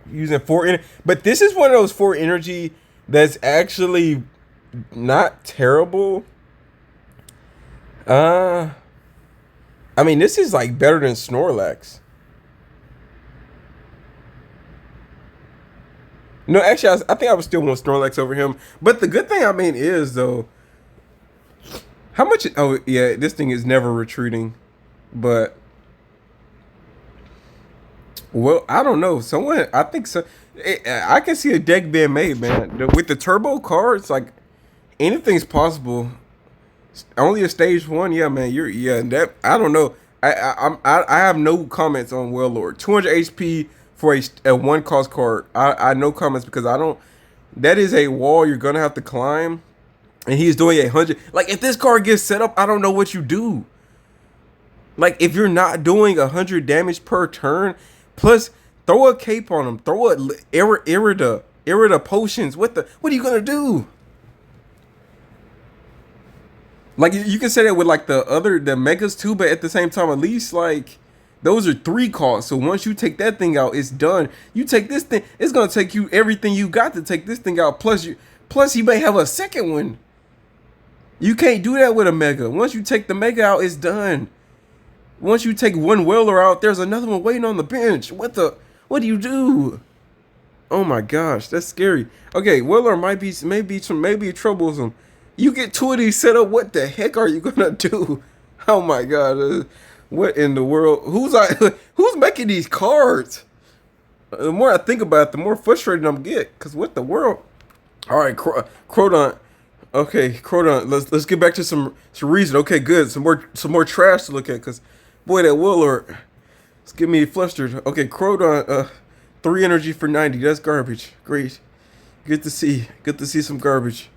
using 4 energy. But this is one of those 4 energy that's actually not terrible. Uh, I mean, this is like better than Snorlax. No, actually, I think I would still want Snorlax over him. But the good thing, I mean, is though, how much? Oh, yeah, this thing is never retreating. But well, I don't know. Someone, I think so. I can see a deck being made, man. With the turbo cards, like anything's possible. Only a stage one, yeah, man. Yeah. That I don't know. I have no comments on Well 200 HP for a one cost card. I no comments because I don't. That is a wall you're gonna have to climb, and he's doing 100. Like if this card gets set up, I don't know what you do. Like if you're not doing 100 damage per turn, plus throw a cape on him, throw a Irida potions. What are you gonna do? Like you can say that with like the megas too, but at the same time, at least like those are 3 costs. So once you take that thing out, it's done. You take this thing, it's gonna take you everything you got to take this thing out. Plus you may have a second one. You can't do that with a mega. Once you take the mega out, it's done. Once you take one Whaler out, there's another one waiting on the bench. What do you do? Oh my gosh, that's scary. Okay, Whaler maybe troublesome. You get 2 of these set up. What the heck are you gonna do? Oh my god, what in the world? Who's making these cards? The more I think about it, the more frustrated I'm get. Cause what the world? All right, Crodon. Okay, Crodon. Let's get back to some reason. Okay, good. Some more trash to look at. Cause boy, that Willard, it's getting me flustered. Okay, Crodon. 3 energy for 90. That's garbage. Great. Good to see. Good to see some garbage.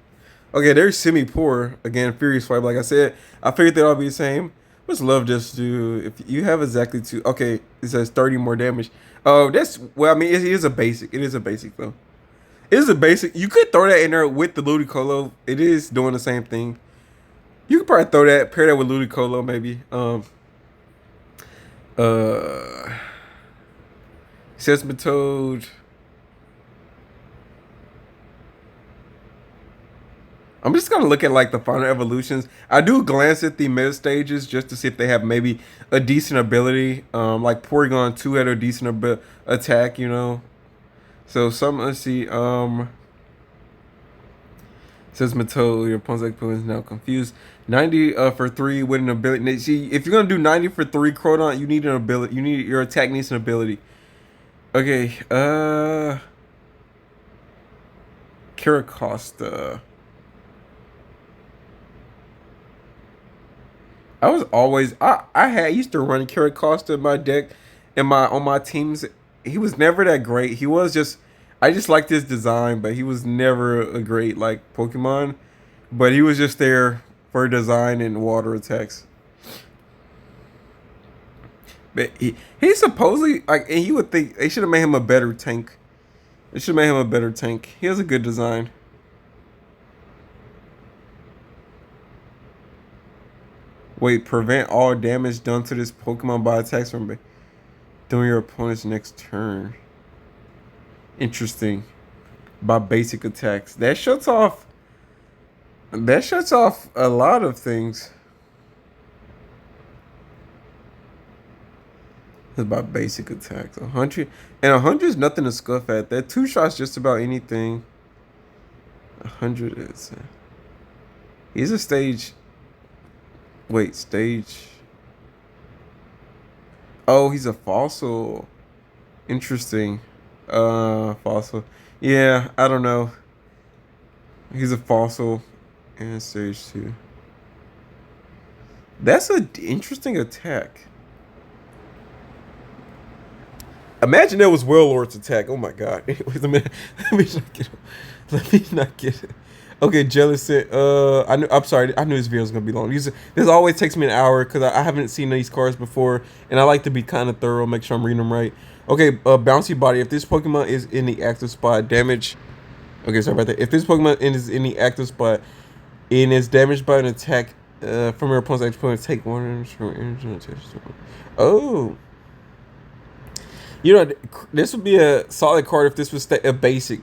Okay, they're semi-poor. Again, Furious Fight. Like I said, I figured they'd all be the same. What's Love just do? If you have exactly 2... Okay, it says 30 more damage. Oh, that's... Well, I mean, it is a basic. It is a basic, though. It is a basic. You could throw that in there with the Ludicolo. It is doing the same thing. You could probably pair that with Ludicolo, maybe. Uh... Seismitoad. I'm just gonna look at like the final evolutions. I do glance at the mid stages just to see if they have maybe a decent ability. Like Porygon 2 had a decent attack, you know. So let's see. Says Mattel, your opponent's opponent is now confused. 90 for 3 with an ability. See, if you're gonna do 90 for 3 Crodon, you need an ability. Your attack needs an ability. Okay, Caracosta. I used to run Caracosta in my deck on my teams. He was never that great. I just liked his design, but he was never a great like Pokemon. But he was just there for design and water attacks. But he supposedly like, and you would think they should have made him a better tank. They should have made him a better tank. He has a good design. Wait, prevent all damage done to this Pokemon by attacks from during your opponent's next turn. Interesting. By basic attacks. That shuts off a lot of things. It's by basic attacks. 100 and 100 is nothing to scuff at. That 2 shots just about anything. 100 is he's a stage. Wait, stage. Oh, he's a fossil. Interesting. Fossil. Yeah, I don't know. He's a fossil and stage 2. That's an interesting attack. Imagine that was Warlord's attack. Oh my god. Anyways, let me not get it. Let me not get it. Okay, jealous. I'm sorry. I knew this video was gonna be long. This always takes me an hour because I haven't seen these cards before, and I like to be kind of thorough, make sure I'm reading them right. Okay, bouncy body. If this Pokemon is in the active spot, damage. Okay, sorry about that. If this Pokemon is in the active spot and is damaged by an attack from your opponent's active opponent, take 1 energy. Oh. You know, this would be a solid card if this was a basic.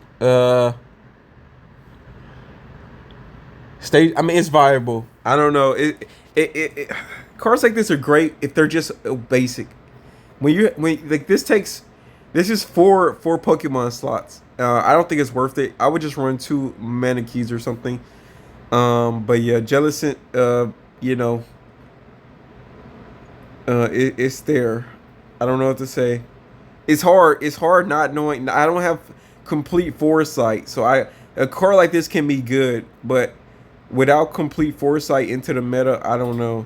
Stay. I mean, it's viable. I don't know. It cards like this are great if they're just basic. When like this is four Pokemon slots. I don't think it's worth it. I would just run two mana keys or something. But yeah, Jellicent. You know, it's there. I don't know what to say. It's hard. It's hard not knowing. I don't have complete foresight, so a card like this can be good, but without complete foresight into the meta, I don't know.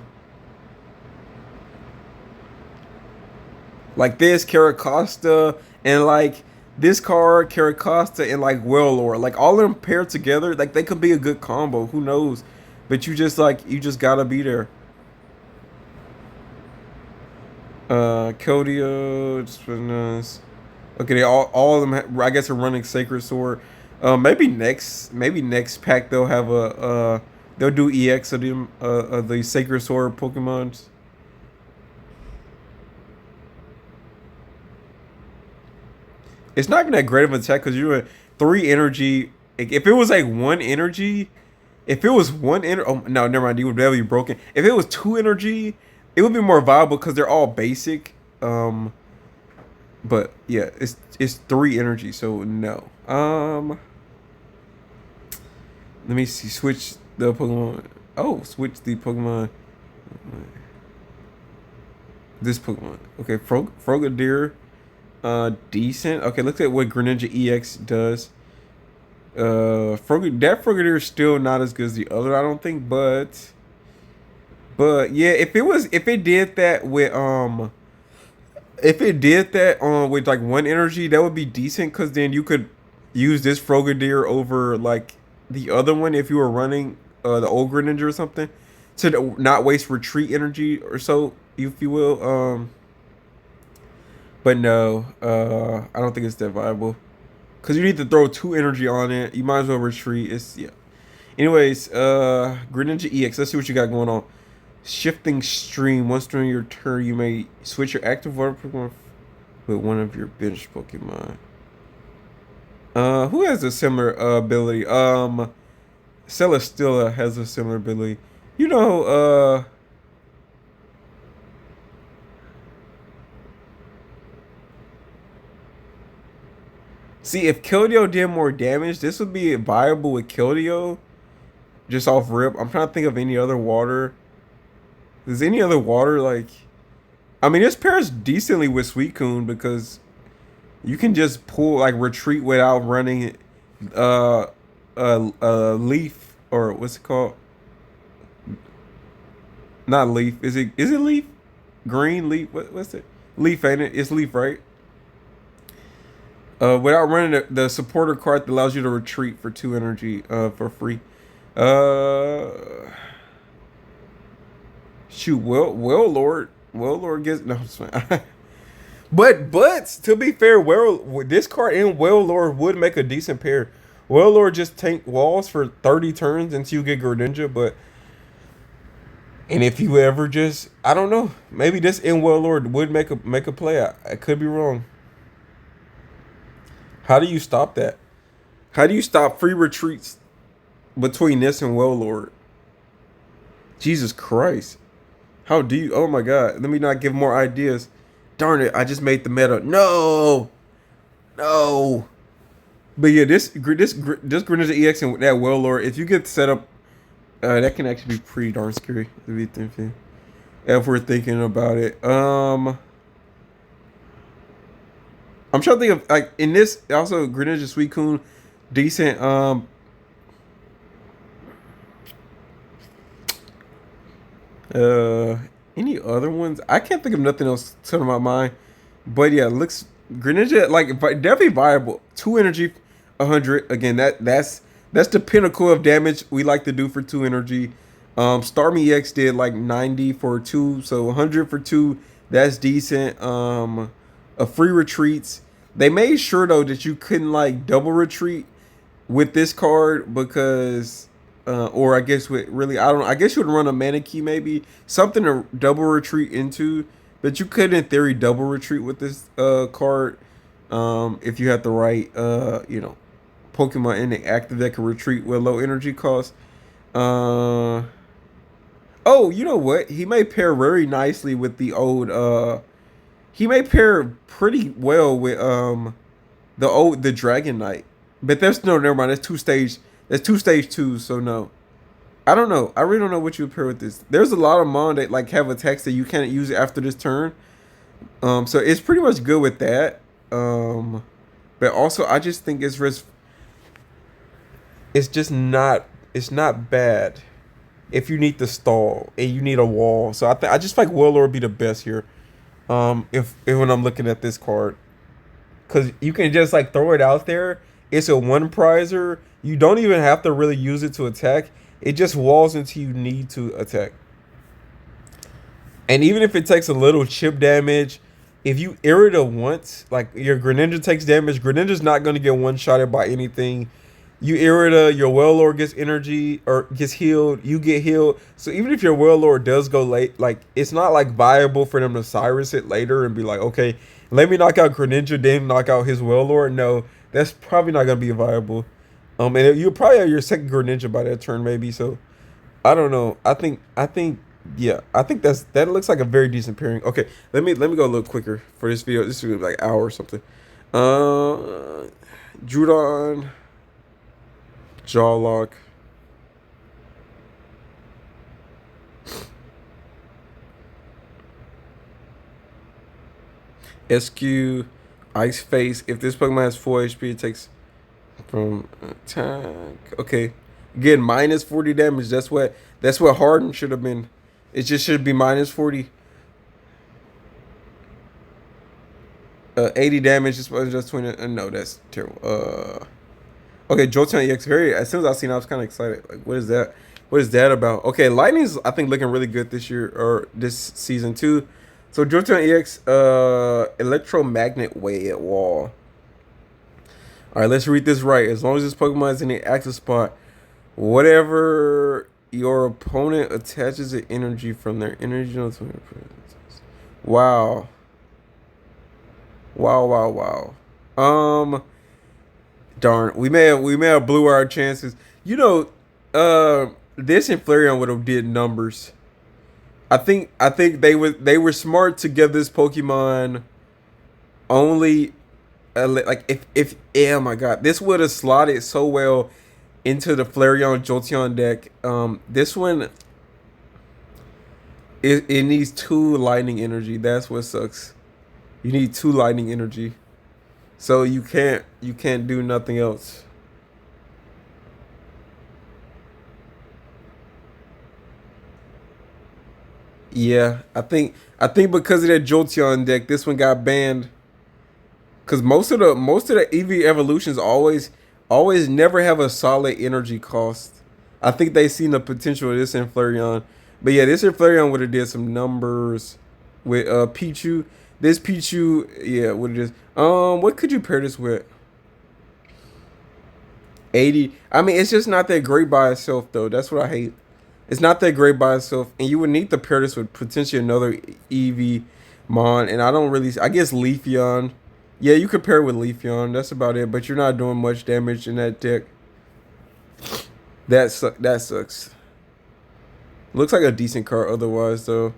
Like this Caracosta and like this card Caracosta and like Wailord, like all of them paired together, like they could be a good combo. Who knows? But you just gotta be there. Keldeo, just nice. Okay, they all of them. I guess are running Sacred Sword. Maybe next pack they'll have they'll do EX of them of the Sacred Sword Pokemons. It's not even that great of an attack because you're a three energy. If it was like one energy, if it was one energy, oh no, never mind. You would be broken. If it was two energy, it would be more viable because they're all basic. But yeah, it's three energy, so no. Let me see. Switch the Pokemon. Oh, switch the Pokemon. This Pokemon. Okay, Frogadier. Decent. Okay, look at what Greninja EX does. That Frogadier is still not as good as the other, I don't think, but yeah, if it did that with with like one energy, that would be decent because then you could use this Frogadier over like the other one if you were running the old Greninja or something to not waste retreat energy or so, if you will. But no, I don't think it's that viable. Cause you need to throw two energy on it. You might as well retreat. It's yeah. Anyways, Greninja EX. Let's see what you got going on. Shifting Stream. Once during your turn, you may switch your active water Pokemon with one of your bench Pokemon. Who has a similar ability? Celesteela has a similar ability. You know, see, if Keldeo did more damage, this would be viable with Keldeo. Just off rip. I'm trying to think of any other water. Is any other water like... I mean, this pairs decently with Suicune because you can just pull, like, retreat without running leaf, or what's it called? Not leaf. Is it leaf? Green leaf? What's it? Leaf, ain't it? It's leaf, right? Without running the supporter card that allows you to retreat for two energy for free. Uh, Shoot, Wailord gets no. It's fine. but to be fair, this card and Wailord would make a decent pair. Wailord just tank walls for 30 turns until you get Greninja, and if you ever just, I don't know, maybe this in Wailord would make a play. I could be wrong. How do you stop that? How do you stop free retreats between this and Wailord? Jesus Christ. How do you? Oh my God. Let me not give more ideas. Darn it. I just made the meta. No. No. But yeah, this Greninja EX and that Wailord, if you get set up, that can actually be pretty darn scary. If we're thinking about it. I'm trying to think of like in this also Greninja Suicune, decent. Any other ones? I can't think of nothing else to my mind. But yeah, looks Greninja like definitely viable. Two energy, 100. Again, that's the pinnacle of damage we like to do for two energy. Starmie EX did like 90 for two, so 100 for two. That's decent. A free retreats. They made sure though that you couldn't like double retreat with this card because or I guess with really I don't know, I guess you would run a mana key maybe something to double retreat into, but you could in theory double retreat with this card if you had the right Pokemon in the active that can retreat with low energy cost. Uh oh, you know what? He may pair very nicely with the old. He may pair pretty well with the Dragon Knight. But that's no, never mind. That's two stage. That's two stage two. So no. I don't know. I really don't know what you would pair with this. There's a lot of mon that like have attacks that you can't use after this turn. So it's pretty much good with that. But also I just think it's just not it's not bad if you need to stall and you need a wall. So I just like Warlord would be the best here. If when I'm looking at this card, because you can just like throw it out there. It's a one prizer. You don't even have to really use it to attack. It just walls until you need to attack. And even if it takes a little chip damage, if you irrita once, like your Greninja takes damage, Greninja's not going to get one shotted by anything. You irrita, your Wailord gets energy or gets healed, you get healed. So even if your Wailord does go late, like it's not like viable for them to Cyrus it later and be like, okay, let me knock out Greninja, then knock out his Wailord. No, that's probably not gonna be viable. And you probably have your second Greninja by that turn, maybe. So I don't know. Yeah, I think that looks like a very decent pairing. Okay, let me go a little quicker for this video. This is gonna be like an hour or something. Judon, Jawlock, SQ, Ice Face. If this Pokemon has full HP, it takes from attack. Okay, again minus 40 damage. That's what Harden should have been. It just should be minus 40. 80 damage. Just 20. No, that's terrible. Okay, Jolteon EX. As soon as I seen it, I was kind of excited. Like, what is that? What is that about? Okay, Lightning's I think looking really good this year or this season too. So Jolteon EX, electromagnet way at wall. All right, let's read this right. As long as this Pokemon is in the active spot, whatever your opponent attaches the energy from their energy. Wow. Wow, wow, wow. Darn, we may have blew our chances. You know, this and Flareon would have did numbers. I think they were smart to give this Pokemon only like if oh my god, this would have slotted so well into the Flareon Jolteon deck. This one it needs two lightning energy. That's what sucks. You need two lightning energy. So you can't do nothing else. Yeah, I think because of that Jolteon deck, this one got banned. Cause most of the EV evolutions always never have a solid energy cost. I think they seen the potential of this in Flareon. But yeah, this in Flareon would have did some numbers with Pichu. This Pichu, yeah, what it is. What could you pair this with? 80. I mean, it's just not that great by itself, though. That's what I hate. It's not that great by itself, and you would need to pair this with potentially another EV Mon. And I don't really. I guess Leafeon. Yeah, you could pair it with Leafeon. That's about it. But you're not doing much damage in that deck. That sucks. Looks like a decent card otherwise, though.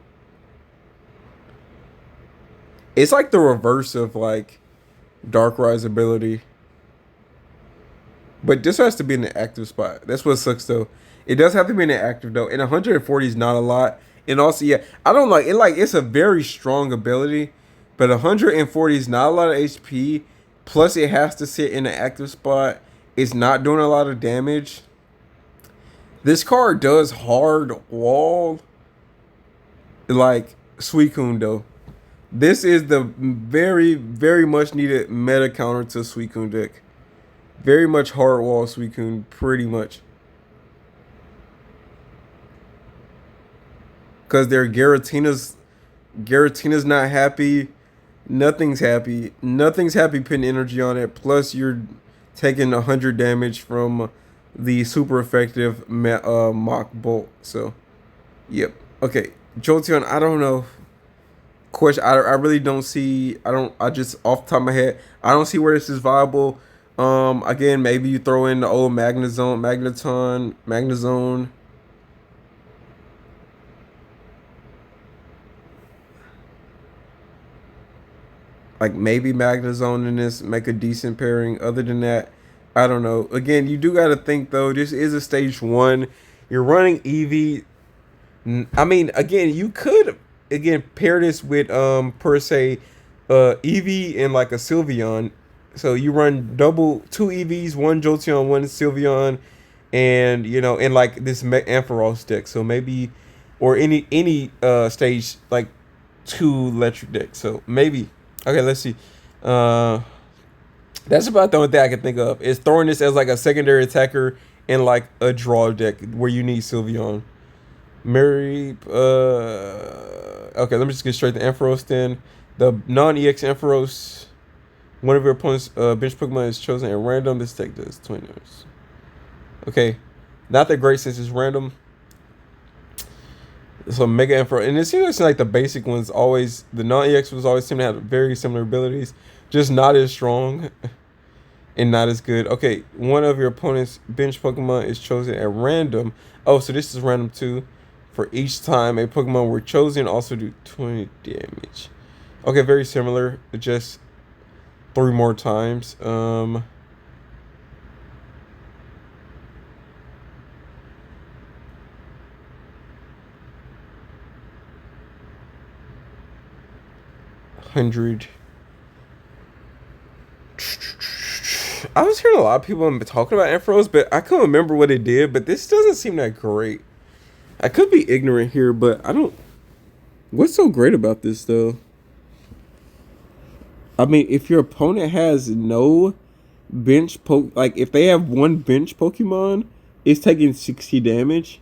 It's like the reverse of like Darkrai ability. But this has to be in the active spot. That's what sucks though. It does have to be in the active though. And 140 is not a lot. And also, yeah, I don't like it. Like it's a very strong ability, but 140 is not a lot of HP. Plus, it has to sit in the active spot. It's not doing a lot of damage. This card does hard wall like Suicune though. This is the very, very much needed meta counter to Suicune deck. Very much hard wall Suicune, pretty much. Because their Garatina's not happy. Nothing's happy. Nothing's happy putting energy on it. Plus, you're taking 100 damage from the super effective Mach Bolt. So, yep. Okay. Jolteon, I don't know. Question, I really don't see. I just off the top of my head, I don't see where this is viable. Again, maybe you throw in the old Magnezone, Magnezone. Like maybe Magnezone in this make a decent pairing. Other than that, I don't know. Again, you do got to think though. This is a stage one. You're running Eevee. I mean, again, you could again pair this with per se, Eevee and like a Sylveon. So you run double two EVs, one Jolteon, one Sylveon, and you know, and like this Ampharos deck. So maybe, or any stage like two electric deck. So maybe. Okay, let's see. Uh, that's about the only thing I can think of is throwing this as like a secondary attacker in like a draw deck where you need Sylveon. Mary, okay, let me just get straight to Ampharos then. The non-EX Ampharos, one of your opponent's bench Pokemon is chosen at random. This deck does 20 years. Okay, not that great since it's random. So Mega Ampharos, and it seems like the basic ones always, the non-EX ones always seem to have very similar abilities, just not as strong and not as good. Okay, one of your opponent's bench Pokemon is chosen at random. Oh, so this is random too. For each time a Pokemon were chosen, also do 20 damage. Okay, very similar, just 3 more times. 100. I was hearing a lot of people talking about Ampharos, but I couldn't remember what it did. But this doesn't seem that great. I could be ignorant here, but I don't. What's so great about this though? I mean, if your opponent has no like if they have one bench Pokemon, it's taking 60 damage.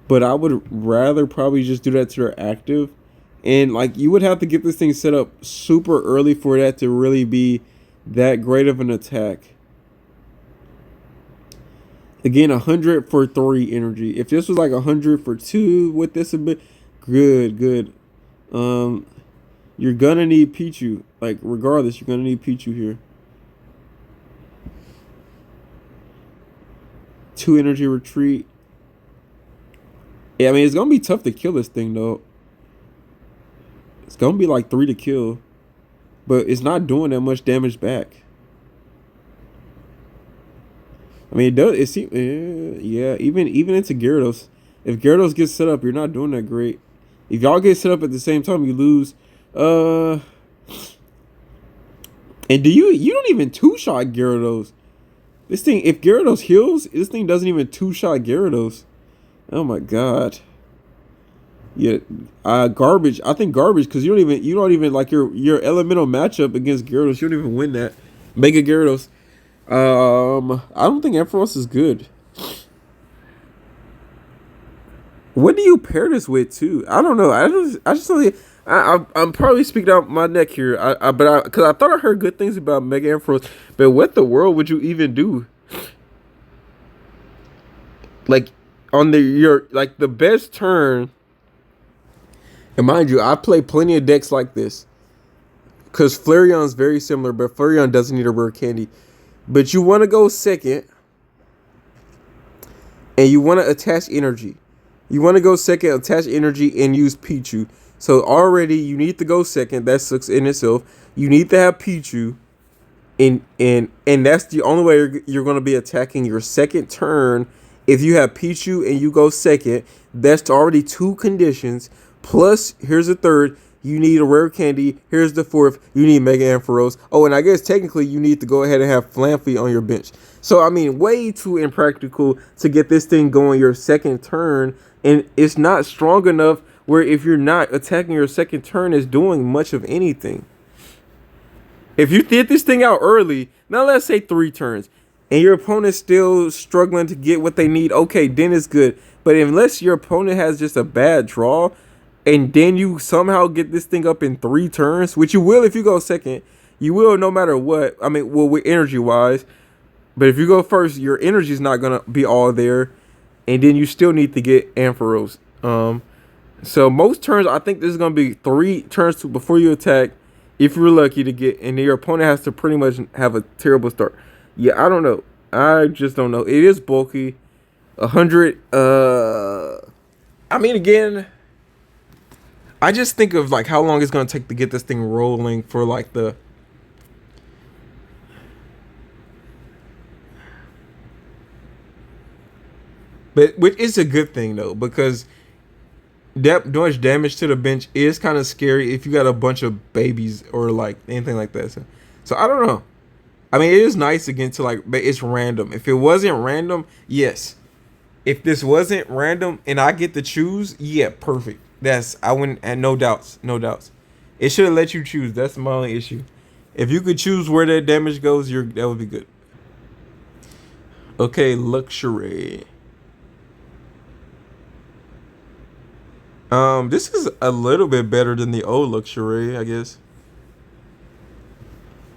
But I would rather probably just do that to their active. And like you would have to get this thing set up super early for that to really be that great of an attack. Again, 100 for 3 energy. If this was like 100 for 2 with this a bit, good. Um, you're gonna need Pichu. Like regardless, you're gonna need Pichu here. 2 energy retreat. Yeah, I mean it's gonna be tough to kill this thing though. It's gonna be like 3 to kill, but it's not doing that much damage back. I mean, it does. It seems, yeah. Even into Gyarados, if Gyarados gets set up, you're not doing that great. If y'all get set up at the same time, you lose. And you don't even 2-shot Gyarados. This thing, if Gyarados heals, this thing doesn't even 2-shot Gyarados. Oh my god. Yeah, garbage. I think garbage because you don't even like your elemental matchup against Gyarados. You don't even win that. Mega Gyarados. I don't think Ampharos is good. What do you pair this with too? I don't know. I just don't. I'm probably speaking out my neck here. Because I thought I heard good things about Mega Ampharos, but what the world would you even do? Like on the best turn. And mind you, I play plenty of decks like this. Because Flareon's very similar, but Flareon doesn't need a rare candy. But you want to go second. And you want to attach energy. You want to go second, attach energy, and use Pichu. So already you need to go second. That sucks in itself. You need to have Pichu. And that's the only way you're going to be attacking your second turn. If you have Pichu and you go second, that's already 2 conditions. Plus, here's a third. You need a rare candy. Here's the fourth. You need Mega Ampharos. Oh, and I guess technically you need to go ahead and have Flamfy on your bench. So, I mean, way too impractical to get this thing going your second turn. And it's not strong enough where if you're not attacking your second turn, it's doing much of anything. If you did this thing out early, now let's say 3 turns, and your opponent's still struggling to get what they need, okay, then it's good. But unless your opponent has just a bad draw, and then you somehow get this thing up in 3 turns, which you will if you go second. You will no matter what. I mean, well, with energy-wise. But if you go first, your energy is not going to be all there. And then you still need to get Ampharos. So most turns, I think this is going to be 3 turns before you attack. If you're lucky to get. And then your opponent has to pretty much have a terrible start. Yeah, I don't know. I just don't know. It is bulky. 100. I mean, again, I just think of like how long it's gonna take to get this thing rolling for like the. But which is a good thing though, because that much damage to the bench is kind of scary if you got a bunch of babies or like anything like that. So I don't know. I mean, it is nice again to like, but it's random. If it wasn't random, yes. If this wasn't random and I get to choose, yeah, perfect. That's I wouldn't and no doubts, no doubts. It should have let you choose. That's my only issue. If you could choose where that damage goes, that would be good. Okay, luxury. This is a little bit better than the old luxury, I guess.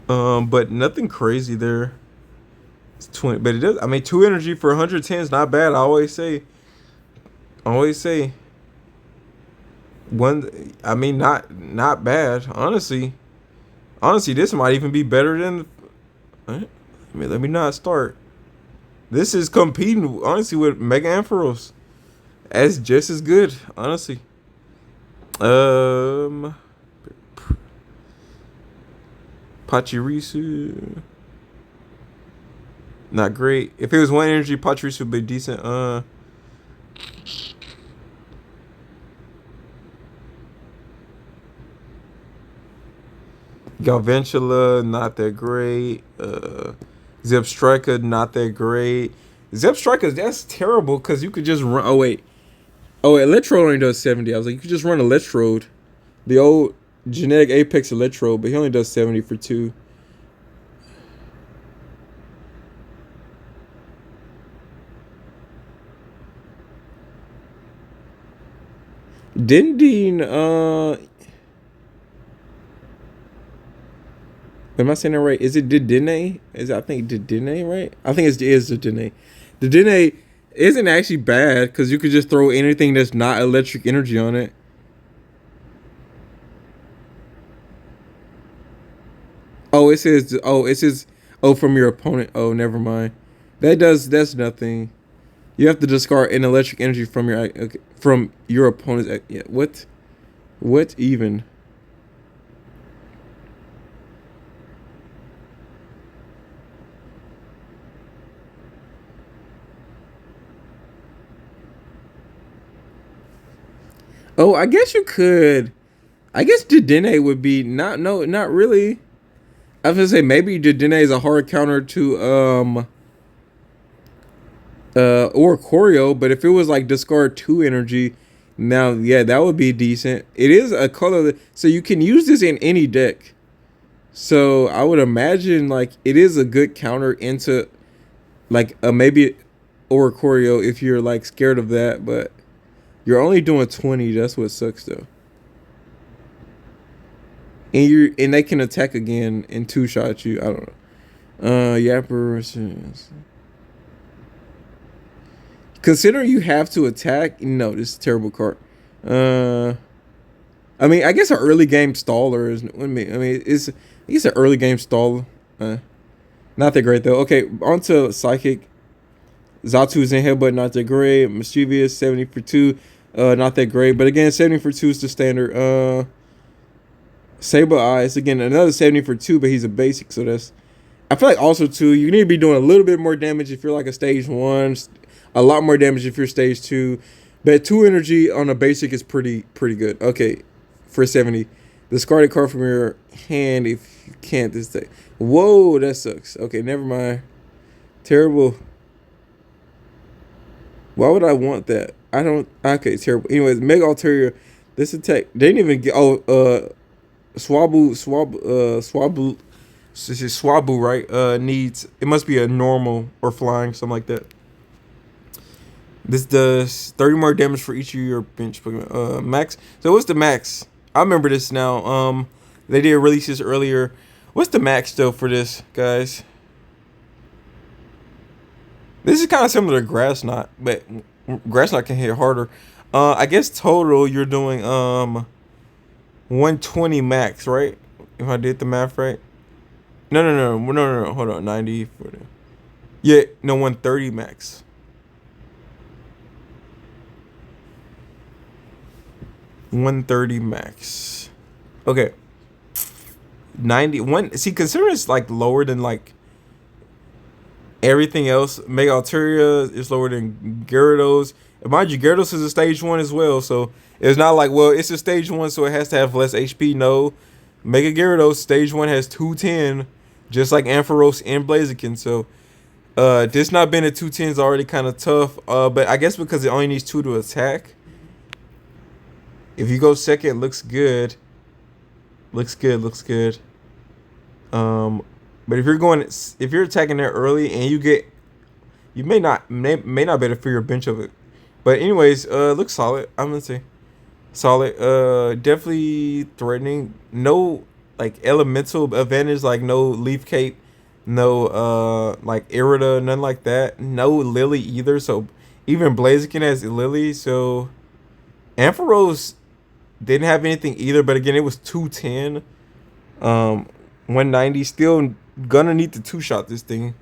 But nothing crazy there. It's 20, but it does. I mean, 2 energy for 110 is not bad. I always say one. I mean, not bad. Honestly, this might even be better than. Let me not start. This is competing honestly with Mega Ampharos. That's just as good, honestly. Um, Pachirisu, not great. If it was 1 energy, Pachirisu would be decent. Galvantula, not that great. Zip Striker, not that great. Zip Striker, that's terrible because you could just run. Oh wait, Electrode only does 70. I was like, you could just run Electrode, the old genetic Apex Electrode, but he only does 70 for 2. Dindine, am I saying that right? Is it Didine? I think Didine, right? I think it is Didine. The Didine isn't actually bad because you could just throw anything that's not electric energy on it. Oh, it says. Oh, it says. Oh, from your opponent. Oh, never mind. That's nothing. You have to discard an electric energy from your opponent's. Yeah, what? What even? Oh, I guess you could. I guess Dedenne would be not. No, not really. I was gonna say maybe Dedenne is a hard counter to or Choreo, but if it was like discard 2 energy, now yeah, that would be decent. It is a color so you can use this in any deck. So I would imagine like it is a good counter into like maybe or Choreo if you're like scared of that, but you're only doing 20. That's what sucks though. And they can attack again and two shot you. I don't know. Yapper. Consider you have to attack. No, this is a terrible card. I mean, I guess an early game staller is. It's an early game staller. Not that great though. Okay, on to Psychic. Zatu's in headbutt, not that great. Mischievous, 70 for 2, not that great. But again, 70 for 2 is the standard. Saber Eyes, again, another 70 for 2, but he's a basic, so that's. I feel like also, too, you need to be doing a little bit more damage if you're like a stage 1, a lot more damage if you're stage 2. But 2 energy on a basic is pretty good. Okay, for 70. Discard a card from your hand if you can't this day. Whoa, that sucks. Okay, never mind. Terrible. Why would I want that? I don't. Okay, terrible. Anyways, Mega Ulterior. This attack. They didn't even get. Oh, Swabu. This is Swabu, right? Needs. It must be a normal or flying, something like that. This does 30 more damage for each of your bench Pokemon. Max. So what's the max? I remember this now. They did release this earlier. What's the max though for this, guys? This is kind of similar to Grass Knot, but Grass Knot can hit harder. I guess total you're doing 120 max, right? If I did the math right. No. Hold on, 90 for the. Yeah, no, 130 max. 130 max. Okay. 91. See, considering it's like lower than like everything else, Mega Altaria is lower than Gyarados. And mind you, Gyarados is a stage 1 as well, so it's not like, well, it's a stage 1, so it has to have less HP. No. Mega Gyarados stage 1 has 210, just like Ampharos and Blaziken. So this not being a 210 is already kind of tough. But I guess because it only needs 2 to attack. If you go second, it looks good. Looks good, looks good. But if you're attacking there early and you may not better for your bench of it. But anyways, looks solid. I'm gonna say solid. Definitely threatening. No like elemental advantage, like no leaf cape, no like Irida, none like that. No Lily either. So even Blaziken has Lily. So Ampharos didn't have anything either. But again, it was 210. 190. Still gonna need to two shot this thing,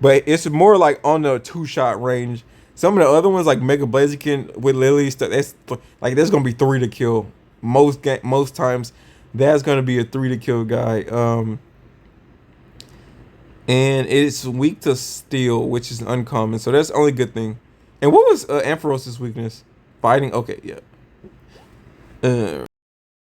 but it's more like on the two shot range. Some of the other ones like Mega Blaziken with Lily stuff, that's like there's gonna be 3 to kill most times. That's gonna be a 3 to kill guy. And it's weak to steel, which is uncommon, so that's the only good thing. And what was Ampharos' weakness? Fighting. Okay, yeah.